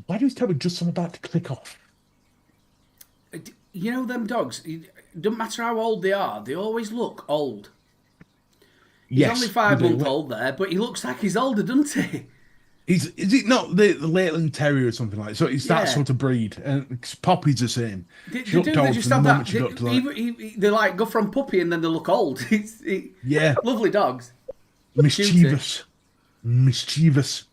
C: Why do you tell me just I'm about to click off?
A: You know them dogs. It doesn't matter how old they are. They always look old. He's
C: Yes.
A: only 5 months old there, but he looks like he's older, doesn't he?
C: Is it not the Leyland Terrier or something like that? So it's that
A: Yeah.
C: sort of breed. And Poppy's the same.
A: They
C: She looked
A: do. They
C: old
A: just
C: from the
A: have
C: moment
A: that.
C: she got to like...
A: They like go from puppy and then they look old.
C: Yeah.
A: Lovely dogs.
C: Mischievous. Mischievous.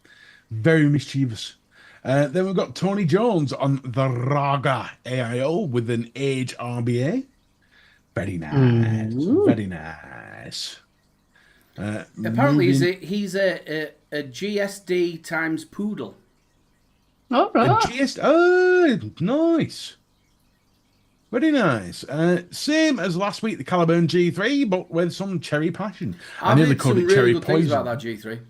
C: Very mischievous. Then we've got Tony Jones on the Raga AIO with an Age RBA. Very nice. Very nice.
A: Apparently, he's a GSD times poodle.
B: All right.
C: Oh, nice. Very nice. Same as last week, the Caliburn G3, but with some cherry passion. I
A: I've
C: nearly
A: heard some
C: called it
A: really
C: cherry
A: good things
C: poison.
A: about that G3.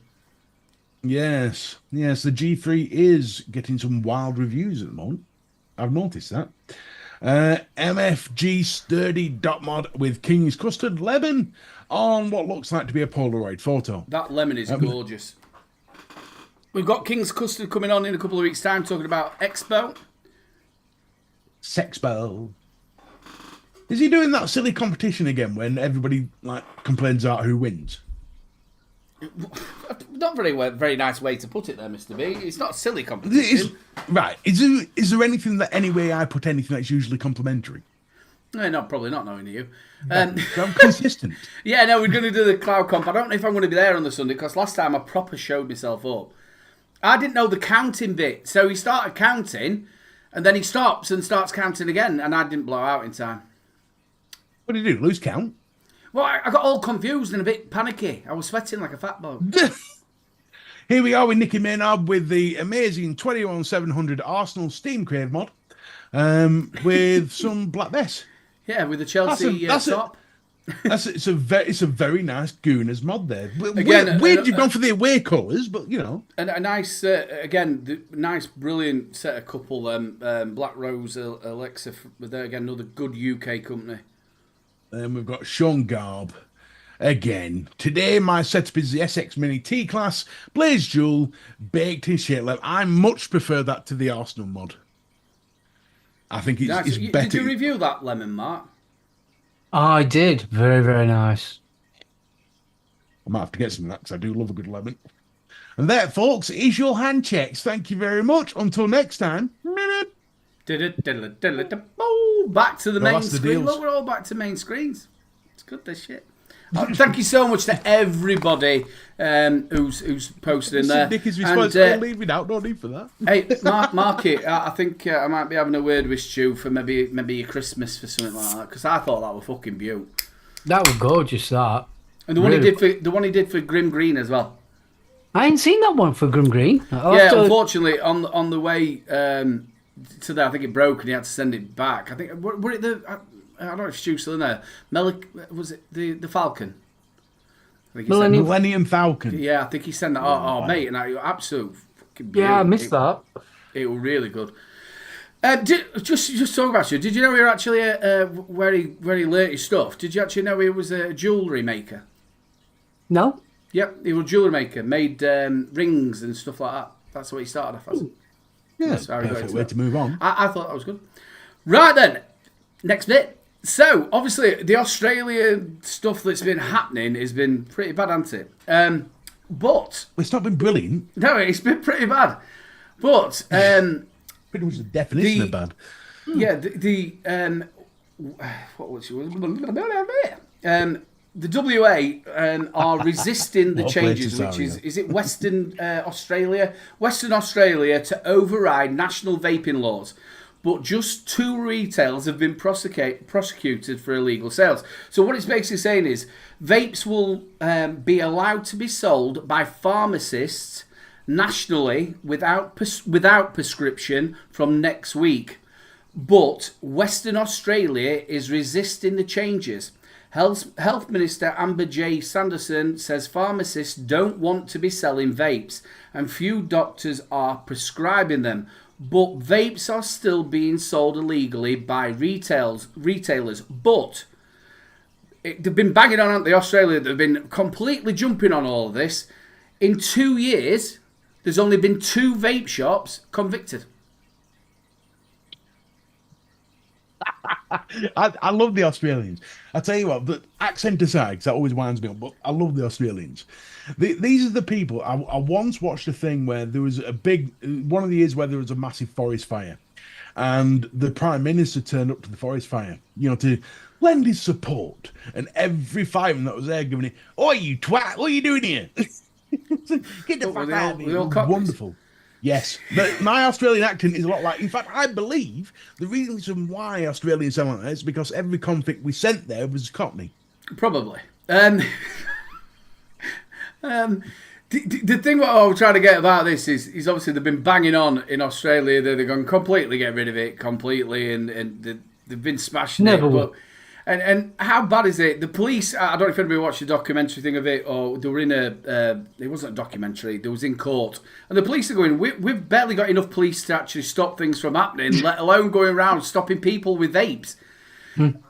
C: Yes, the G3 is getting some wild reviews at the moment. I've noticed that. MFG Sturdy Dot Mod with King's Custard Lemon on what looks like to be a Polaroid photo.
A: That lemon is gorgeous. We've got King's Custard coming on in a couple of weeks' time talking about Expo.
C: Sexpo. Is he doing that silly competition again when everybody like complains about who wins?
A: Not very nice way to put it there, Mr. B. It's not a silly competition.
C: Right. Is there anything that any way I put anything that's usually complimentary?
A: No, probably not knowing you.
C: I'm consistent.
A: Yeah, no, we're going to do the cloud comp. I don't know if I'm going to be there on the Sunday because last time I proper showed myself up. I didn't know the counting bit. So he started counting and then he stops and starts counting again and I didn't blow out in time.
C: What did you do? Lose count?
A: Well, I got all confused and a bit panicky. I was sweating like a fat bloke.
C: Here we are with Nicky Maynard with the amazing 21700 Arsenal Steam Crave mod with some black vest.
A: Yeah, with the Chelsea top.
C: It's a very nice Gooners mod there.
A: Again,
C: weird you've gone for the away colours, but you know.
A: And a nice, nice, brilliant set of couple. Black Rose Alexa, with again another good UK company.
C: Then we've got Sean Garb again. Today my setup is the SX Mini T-Class Blaze Jewel baked in shit leather. I much prefer that to the Arsenal mod. I think it's better.
A: Did you review that lemon, Mark?
B: I did. Very, very nice.
C: I might have to get some of that because I do love a good lemon. And that, folks, is your hand checks. Thank you very much. Until next time.
A: Oh, back to the main
C: that's the
A: screen.
C: deals.
A: Look, we're all back to main screens. It's good, this shit. Thank you so much to everybody who's posted in there.
C: Dicky's
A: And,
C: response, I'll leave it out. No need for that.
A: hey, Mark it. I think I might be having a word with Stu for maybe your Christmas for something like that because I thought that was fucking beaut.
B: That was gorgeous, that.
A: And the one he did for Grim Green as well.
B: I ain't seen that one for Grim Green.
A: Unfortunately, on the way to there, I think it broke and he had to send it back. I think were it I don't know if Stu's still in there. Was it the Falcon? I think he sent
C: Millennium Falcon.
A: Yeah, I think he sent that. Oh, mate, and absolute fucking beaut.
B: Yeah, I missed that.
A: It was really good. Just talk about you. Did you know he was actually where he learnt his stuff? Did you actually know he was a jewellery maker?
B: No?
A: Yep, he was a jewellery maker. Made rings and stuff like that. That's what he started off as.
C: Yeah,
A: That's how he got
C: perfect
A: into
C: way
A: that.
C: to move on.
A: I thought that was good. Right then, next bit. So, obviously, the Australia stuff that's been happening has been pretty bad, hasn't it? But
C: It's not been brilliant.
A: no, it's been pretty bad. But
C: Pretty much the definition of bad.
A: yeah, what was the WA are resisting the
C: What
A: changes,
C: places
A: which
C: are
A: is it Western Australia? Western Australia to override national vaping laws. But just 2 retailers have been prosecuted for illegal sales. So what it's basically saying is vapes will be allowed to be sold by pharmacists nationally without prescription from next week. But Western Australia is resisting the changes. Health Minister Amber J. Sanderson says pharmacists don't want to be selling vapes and few doctors are prescribing them. But vapes are still being sold illegally by retailers. But they've been banging on, haven't they, Australia? They've been completely jumping on all of this. In 2 years, there's only been 2 vape shops convicted.
C: I love the Australians. I tell you what, the accent aside, 'cause that always winds me up, but I love the Australians. These are the people. I once watched a thing where there was one of the years where there was a massive forest fire, and the Prime Minister turned up to the forest fire, to lend his support, and every fireman that was there giving it, "Oh, you twat! What are you doing here? Get the fuck out of here!" Wonderful. Yes, but my Australian accent is a lot like. In fact, I believe the reason why Australians sound like that is because every convict we sent there was Cockney.
A: Probably. The thing what I'm trying to get about this is obviously they've been banging on in Australia. They're going to completely get rid of it completely, and they've been smashing it. But, and how bad is it? The police, I don't know if anybody watched the documentary thing of it, or they were in it wasn't a documentary, they was in court. And the police are going, we've barely got enough police to actually stop things from happening, let alone going around stopping people with vapes.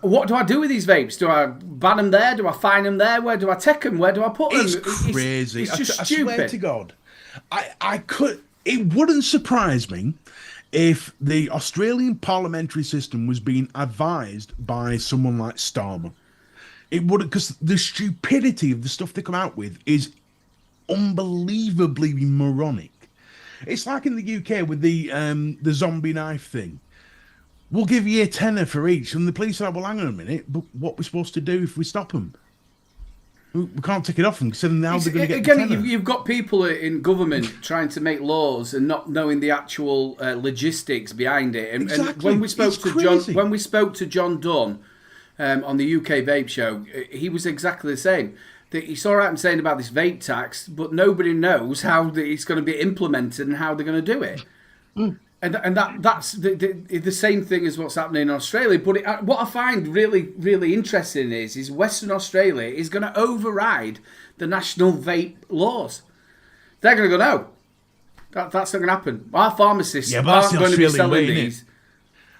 A: What do I do with these vapes? Do I ban them there? Do I fine them there? Where do I take them? Where do I put them?
C: It's crazy.
A: It's just
C: I
A: stupid.
C: swear to God, it wouldn't surprise me if the Australian parliamentary system was being advised by someone like Starmer. It wouldn't, because the stupidity of the stuff they come out with is unbelievably moronic. It's like in the UK with the zombie knife thing. We'll give you a tenner for each, and the police are like, well, hang on a minute, but what are we supposed to do if we stop them? We can't take it off them, because then now they're going to get the tenner.
A: You've got people in government trying to make laws and not knowing the actual logistics behind it. And when we spoke to John Dunn on the UK Vape Show, he was exactly the same. That he's all right in saying about this vape tax, but nobody knows how it's going to be implemented and how they're going to do it. And that's the same thing as what's happening in Australia. But what I find really, really interesting is Western Australia is going to override the national vape laws. They're going to go, no, that's not going to happen. Our pharmacists aren't going to be selling these.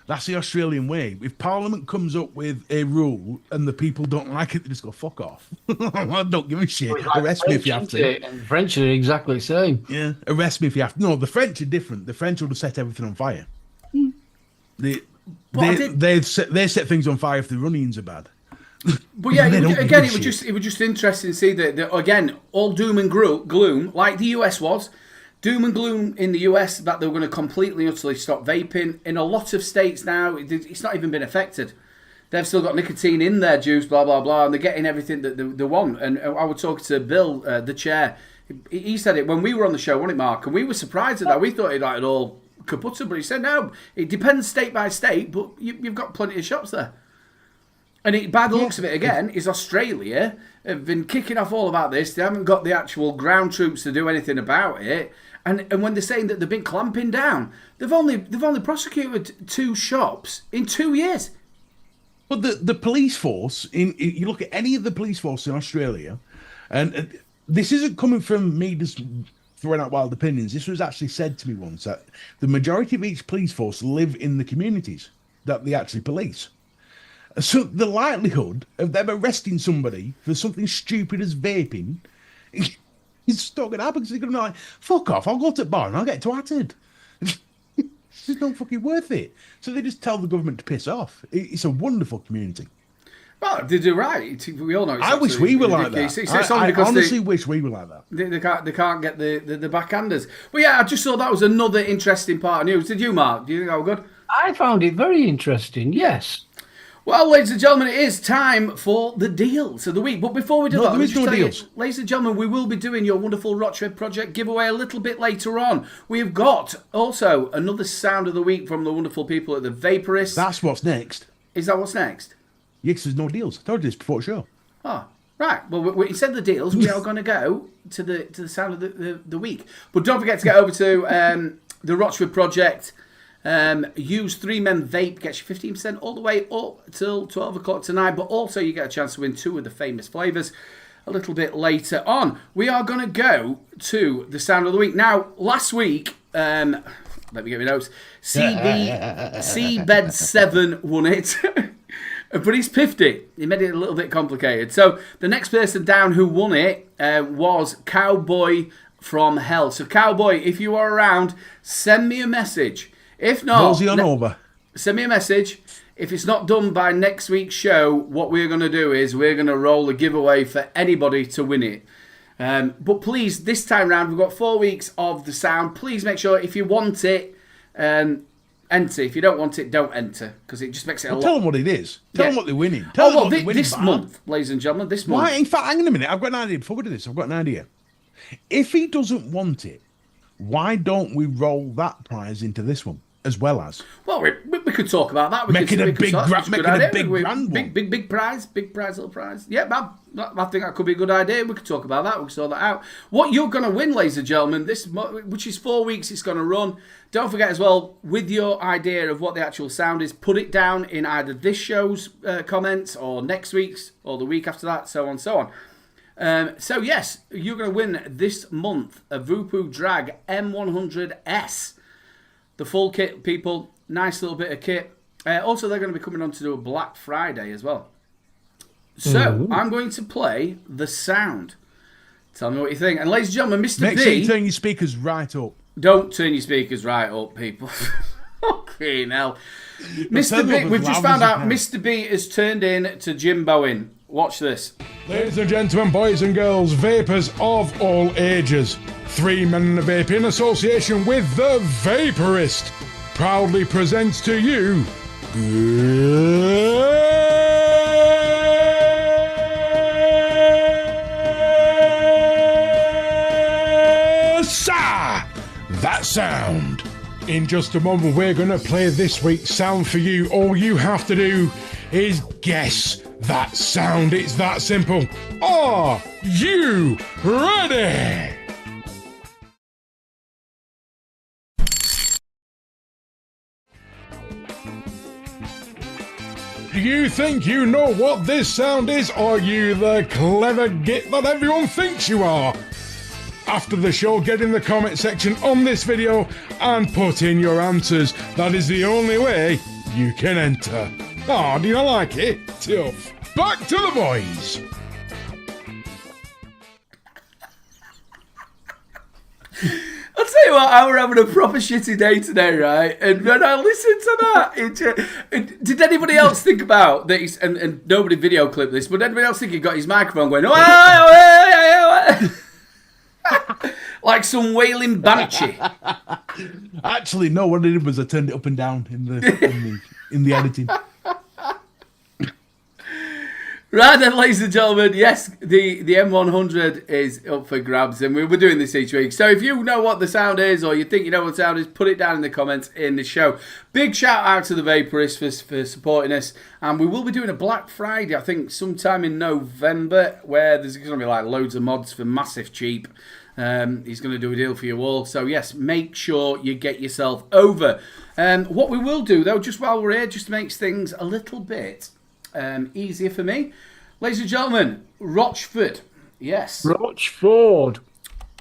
C: That's the Australian way. If Parliament comes up with a rule and the people don't like it, they just go, fuck off. I don't give a shit. Arrest me if you have to.
B: And French are exactly the same.
C: Yeah, arrest me if you have to. No, the French are different. The French will just set everything on fire. They set things on fire if the run-ins are bad.
A: But yeah, it was just interesting to see that again, all doom and gloom, like the US was. Doom and gloom in the US that they were going to completely and utterly stop vaping. In a lot of states now, it's not even been affected. They've still got nicotine in their juice, blah, blah, blah, and they're getting everything that they want. And I was talking to Bill, the chair. He said it when we were on the show, wasn't it, Mark? And we were surprised at that. We thought it all kaputta, but he said, no, it depends state by state, but you've got plenty of shops there. And by the looks of it, again, is Australia have been kicking off all about this. They haven't got the actual ground troops to do anything about it. And when they're saying that they've been clamping down, they've only prosecuted 2 shops in 2 years.
C: But the police force, you look at any of the police force in Australia, and this isn't coming from me just throwing out wild opinions. This was actually said to me once, that the majority of each police force live in the communities that they actually police. So the likelihood of them arresting somebody for something stupid as vaping is still going to happen, because they're going to be like, fuck off, I'll go to the bar and I'll get twatted. It's just not fucking worth it. So they just tell the government to piss off. It's a wonderful community.
A: Well, they do right. We all know. It's
C: I wish we were like that. I honestly wish we were like that.
A: They can't get the backhanders. But yeah, I just thought that was another interesting part of news. Did you, Mark? Do you think that was good?
B: I found it very interesting. Yes.
A: Well, ladies and gentlemen, it is time for the deals of the week. But before we do that,
C: there is no deals.
A: Ladies and gentlemen, we will be doing your wonderful Rochford Project giveaway a little bit later on. We've got also another sound of the week from the wonderful people at the Vaporist.
C: That's what's next.
A: Is that what's next?
C: Yes, there's no deals. I told you this before the show.
A: Oh, right. Well, instead of the deals, we are going to go to the sound of the week. But don't forget to get over to the Rochford Project. Use 3 Men Vape, gets you 15% all the way up till 12 o'clock tonight. But also you get a chance to win 2 of the famous flavours a little bit later on. We are going to go to the sound of the week. Now, last week, let me get my notes. Seabed 7 won it. But he's 50. He made it a little bit complicated. So the next person down who won it was Cowboy from Hell. So Cowboy, if you are around, send me a message. If not,
C: over.
A: Send me a message. If it's not done by next week's show, what we're going to do is we're going to roll a giveaway for anybody to win it. But please, this time round, we've got 4 weeks of the sound. Please make sure if you want it, enter. If you don't want it, don't enter, because it just makes it a lot.
C: Tell them what it is. Tell them what they're winning.
A: This month, ladies and gentlemen, this month.
C: In fact, hang on a minute. I've got an idea. Before we do this, I've got an idea. If he doesn't want it, why don't we roll that prize into this one as well as?
A: Well, we could talk about that.
C: Make it a big grand one.
A: Big prize, little prize. Yeah, I think that could be a good idea. We could talk about that. We could sort that out. What you're going to win, ladies and gentlemen, which is 4 weeks it's going to run. Don't forget as well, with your idea of what the actual sound is, put it down in either this show's comments or next week's or the week after that, so on and so on. So yes, you're going to win this month a Vupu Drag M100S. The full kit, people. Nice little bit of kit. Also, they're going to be coming on to do a Black Friday as well. So, I'm going to play the sound. Tell me what you think. And ladies and gentlemen, Mr. B...
C: Make sure you turn your speakers right up.
A: Don't turn your speakers right up, people. Okay, now. Mr. B, we've just found out Mr. B has turned in to Jimboing. Watch this.
E: Ladies and gentlemen, boys and girls, vapors of all ages. 3 Men and a Vape in association with the Vaporist proudly presents to you That Sound. In just a moment, we're going to play this week's sound for you. All you have to do is guess that sound. It's that simple. Are you ready? Do you think you know what this sound is? Are you the clever git that everyone thinks you are? After the show, get in the comment section on this video and put in your answers. That is the only way you can enter. Oh, do you like it? Tough. Back to the boys.
A: I'll tell you what, I were having a proper shitty day today, right? And when I listened to that, did anybody else think about that? And nobody video clipped this, but anybody else think he got his microphone going, like some wailing banshee?
C: Actually, no. What I did was I turned it up and down in the editing.
A: Right then, ladies and gentlemen, yes, the M100 is up for grabs, and we're doing this each week. So if you know what the sound is, or you think you know what the sound is, put it down in the comments in the show. Big shout out to the Vaporist for supporting us, and we will be doing a Black Friday, I think, sometime in November, where there's going to be like loads of mods for massive cheap. He's going to do a deal for you all. So yes, make sure you get yourself over. What we will do, though, just while we're here, just makes things a little bit easier for me. Ladies and gentlemen, Rochford. Yes.
B: Rochford.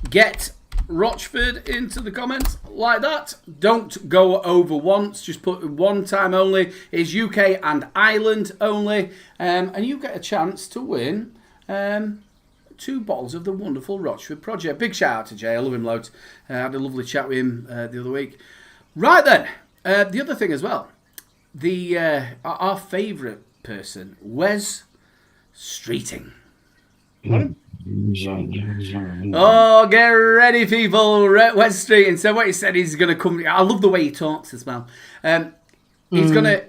A: Get Rochford into the comments like that. Don't go over once. Just put one time only. It's UK and Ireland only. And you get a chance to win 2 bottles of the wonderful Rochford Project. Big shout out to Jay. I love him loads. I had a lovely chat with him the other week. Right then. The other thing as well, our favourite person, Wes Streeting. Oh, get ready, people! Wes Streeting. So what he said, he's going to come. I love the way he talks as well. He's gonna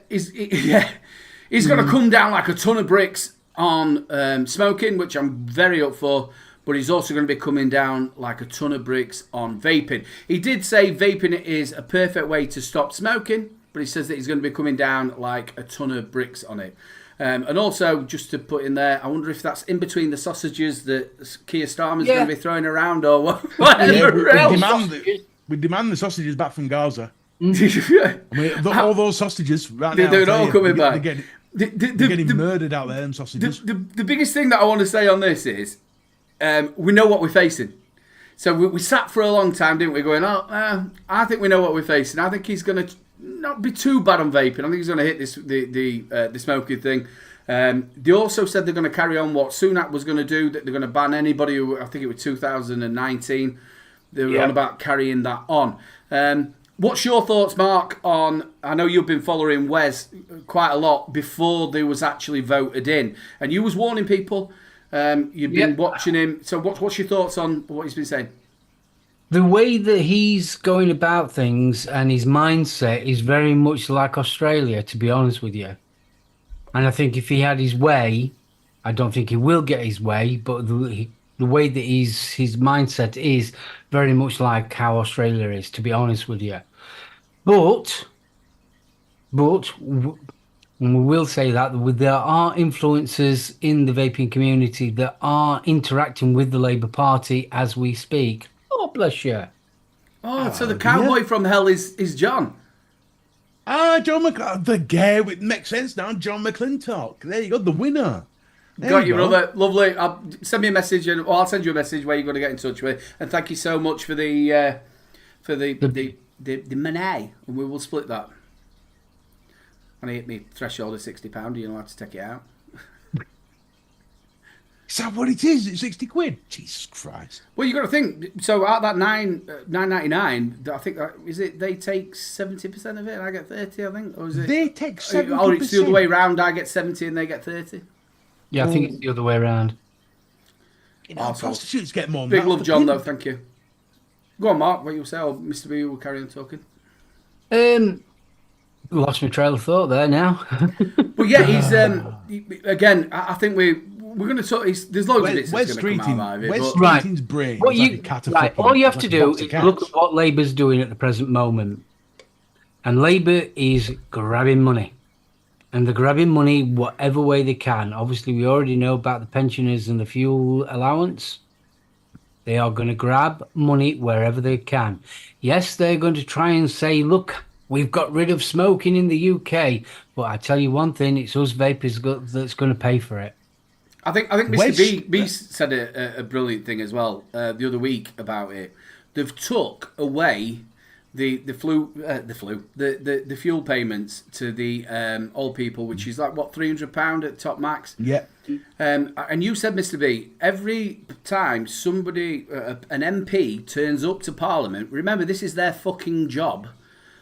A: come down like a ton of bricks on smoking, which I'm very up for. But he's also going to be coming down like a ton of bricks on vaping. He did say vaping is a perfect way to stop smoking, but he says that he's going to be coming down like a ton of bricks on it. And also, just to put in there, I wonder if that's in between the sausages that Keir Starmer's going to be throwing around or whatever else.
C: We demand the sausages back from Gaza.
A: I
C: mean, all those sausages right now.
A: They're all coming back.
C: They're getting murdered out there, them sausages.
A: The biggest thing that I want to say on this is we know what we're facing. So we sat for a long time, didn't we, going, I think we know what we're facing. I think he's going to not be too bad on vaping. I think he's going to hit the smoking thing. They also said they're going to carry on what Sunak was going to do, that they're going to ban anybody who, I think it was 2019. They were on about carrying that on. What's your thoughts, Mark, on, I know you've been following Wes quite a lot before they was actually voted in, and you was warning people, you've been watching him, so what's your thoughts on what he's been saying?
B: The way that he's going about things and his mindset is very much like Australia, to be honest with you. And I think if he had his way, I don't think he will get his way, but the way that his mindset is very much like how Australia is, to be honest with you. But we will say that there are influencers in the vaping community that are interacting with the Labour Party as we speak. Oh, bless you.
A: Oh, so the cowboy from hell is John.
C: John McClin. The guy, it makes sense now. John McClintock. There you go, the winner.
A: Got you, brother. Lovely. Send me a message, or I'll send you a message where you're going to get in touch with. And thank you so much for the money, and we will split that. And I hit me threshold of £60. You're allowed to take it out.
C: Is that what it is? It's 60 quid. Jesus Christ.
A: Well, you got to think. So out of that $9.99, I think is it. They take 70% of it, and I get 30. I think, or is it?
C: They take 70%.
A: Or it's the other way round. I get 70, and they get 30.
B: Yeah, I think it's the other way around.
C: You know, prostitutes get more.
A: Big love, John, though. Thank you. Go on, Mark. What you say? Or Mr. B will carry on talking.
B: Lost my trail of thought there now.
A: But yeah, he's again. I think we're going to talk. There's loads of bits that's going to come out of it.
C: Wes Streeting's brain.
B: All you have to do is look at what Labour's doing at the present moment, and Labour is grabbing money. And they're grabbing money whatever way they can. Obviously, we already know about the pensioners and the fuel allowance. They are going to grab money wherever they can. Yes, they're going to try and say, look, we've got rid of smoking in the UK. But I tell you one thing, it's us vapers that's going to pay for it.
A: I think Mr. B said a brilliant thing as well the other week about it. They've took away the fuel payments to the old people, which is like what, £300 at top max.
C: Yeah.
A: And you said, Mr. B, every time somebody, an MP turns up to Parliament, remember this is their fucking job.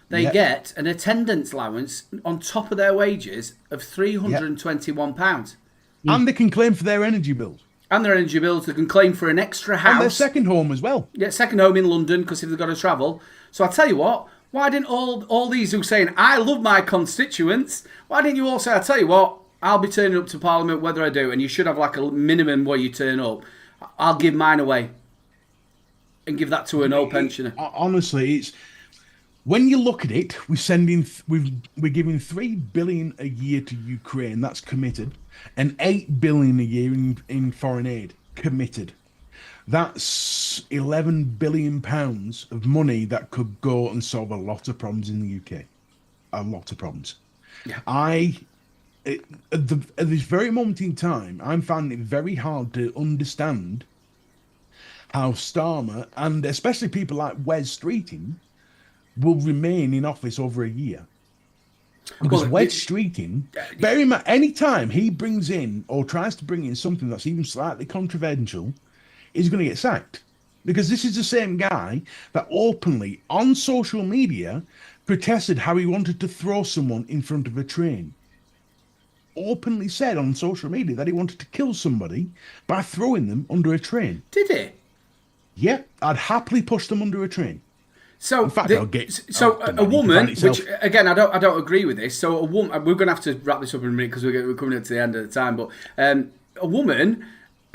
A: They get an attendance allowance on top of their wages of £321.
C: And they can claim for their energy bills.
A: And their energy bills, they can claim for an extra house.
C: And their second home as well.
A: Yeah, second home in London, because if they've got to travel. So I tell you what, why didn't all these who are saying, I love my constituents, why didn't you all say, I tell you what, I'll be turning up to Parliament whether I do, and you should have like a minimum where you turn up. I'll give mine away and give that to an old pensioner.
C: Honestly, it's when you look at it, we're giving $3 billion a year to Ukraine, that's committed, and $8 billion a year in foreign aid, committed. That's £11 billion of money that could go and solve a lot of problems in the UK. A lot of problems. Yeah. At this very moment in time, I'm finding it very hard to understand how Starmer, and especially people like Wes Streeting, will remain in office over a year. Because Wes Streeting, very much, any time he brings in or tries to bring in something that's even slightly controversial, he's going to get sacked. Because this is the same guy that openly, on social media, protested how he wanted to throw someone in front of a train. Openly said on social media that he wanted to kill somebody by throwing them under a train.
A: Did he?
C: Yeah, I'd happily push them under a train.
A: So,
C: In fact, I'll get.
A: a woman, which again, I don't agree with this. So, a woman, we're going to have to wrap this up in a minute because we're coming up to the end of the time. But a woman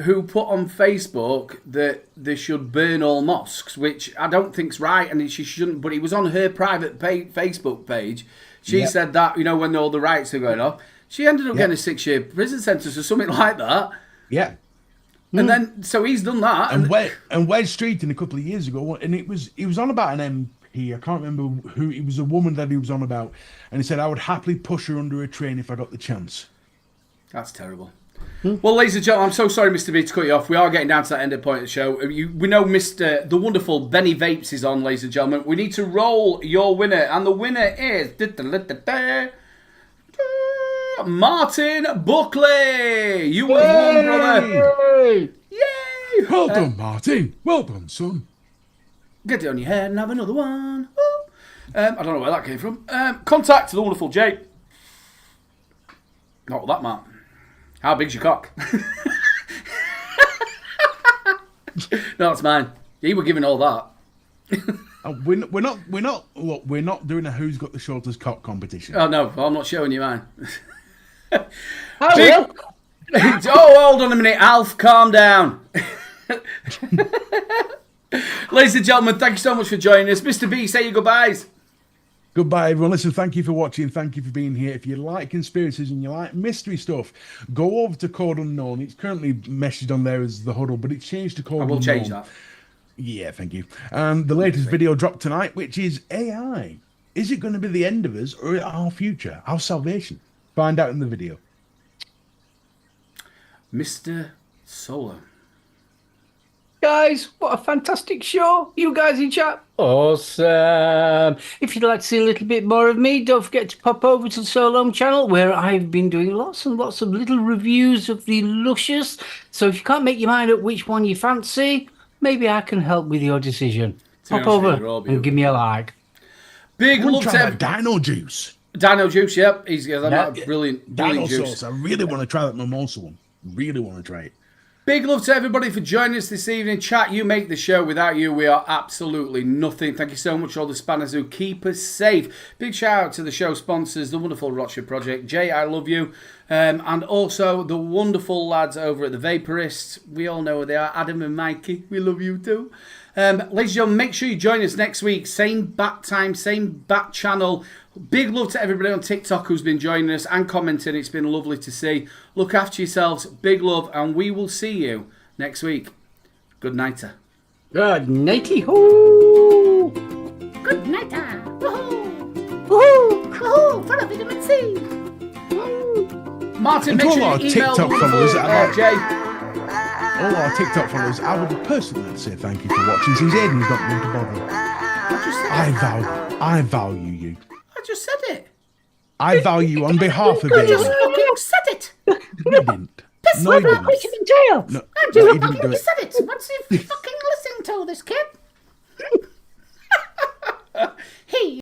A: who put on Facebook that they should burn all mosques, which I don't think's right, and she shouldn't. But it was on her private Facebook page. She said that, you know, when all the riots are going off, she ended up getting a 6-year prison sentence or something like that.
C: Yeah.
A: And then, so he's done that.
C: And Wes Streeton a couple of years ago, and he was on about an MP. I can't remember who. It was a woman that he was on about, and he said, "I would happily push her under a train if I got the chance."
A: That's terrible. Well, ladies and gentlemen, I'm so sorry, Mr. B, to cut you off. We are getting down to that end of the point of the show. We know the wonderful Benny Vapes is on, ladies and gentlemen. We need to roll your winner, and the winner is Martin Buckley. You were one, brother. Yay!
C: Well done, Martin. Well done, son.
A: Get it on your head and have another one. I don't know where that came from. Contact the wonderful Jay. Not with that, Matt. How big's your cock? No, that's mine. You were giving all that.
C: We're not doing a who's got the shortest cock competition.
A: Oh no, I'm not showing you mine.
B: Oh,
A: hold on a minute, Alf, calm down. Ladies and gentlemen, thank you so much for joining us. Mr. B, say your goodbyes.
C: Goodbye, everyone. Listen, thank you for watching. Thank you for being here. If you like conspiracies and you like mystery stuff, go over to Code Unknown. It's currently messaged on there as The Huddle, but it's changed to Code Unknown.
A: I will change that.
C: Yeah, thank you. And the latest video dropped tonight, which is AI. Is it going to be the end of us or our future, our salvation? Find out in the video.
A: Mr. Solo.
B: guys, what a fantastic show. You guys in chat, awesome. If you'd like to see a little bit more of me, don't forget to pop over to the Solome channel, where I've been doing lots and lots of little reviews of the luscious. So if you can't make your mind up which one you fancy, maybe I can help with your decision. Pop over and give me a like.
A: Big love to
C: Dino Juice.
A: Dino Juice, yep. He's got a brilliant
C: Dino
A: juice.
C: sauce. I really want to try that mimosa one. Really want to try it.
A: Big love to everybody for joining us this evening. Chat, you make the show. Without you, we are absolutely nothing. Thank you so much to all the spanners who keep us safe. Big shout out to the show sponsors, the wonderful Rocher Project. Jay, I love you. And also the wonderful lads over at the Vaporists. We all know who they are. Adam and Mikey, we love you too. Ladies and gentlemen, make sure you join us next week. Same bat time, same bat channel. Big love to everybody on TikTok who's been joining us and commenting. It's been lovely to see. Look after yourselves. Big love. And we will see you next week. Good nighter.
B: Good nighty hoo.
F: Good nighter. Woohoo. Woohoo. Woohoo. For the vitamin C.
A: Martin,
C: And
A: make
C: to
A: sure
C: all our
A: you email
C: TikTok followers,
A: Jay.
C: all our TikTok followers, I would personally like to say thank you for watching. Since Aiden's not going to bother, I value you.
A: I just said it.
C: I value on behalf of
F: You just
C: Aiden.
F: fucking said it.
C: You didn't.
F: Piss
C: No,
F: my
C: you didn't.
F: vitamin tail.
C: No,
F: And
C: no,
F: you
C: you didn't
F: fucking
C: do it.
F: said it. What's he fucking listening to, this kid? He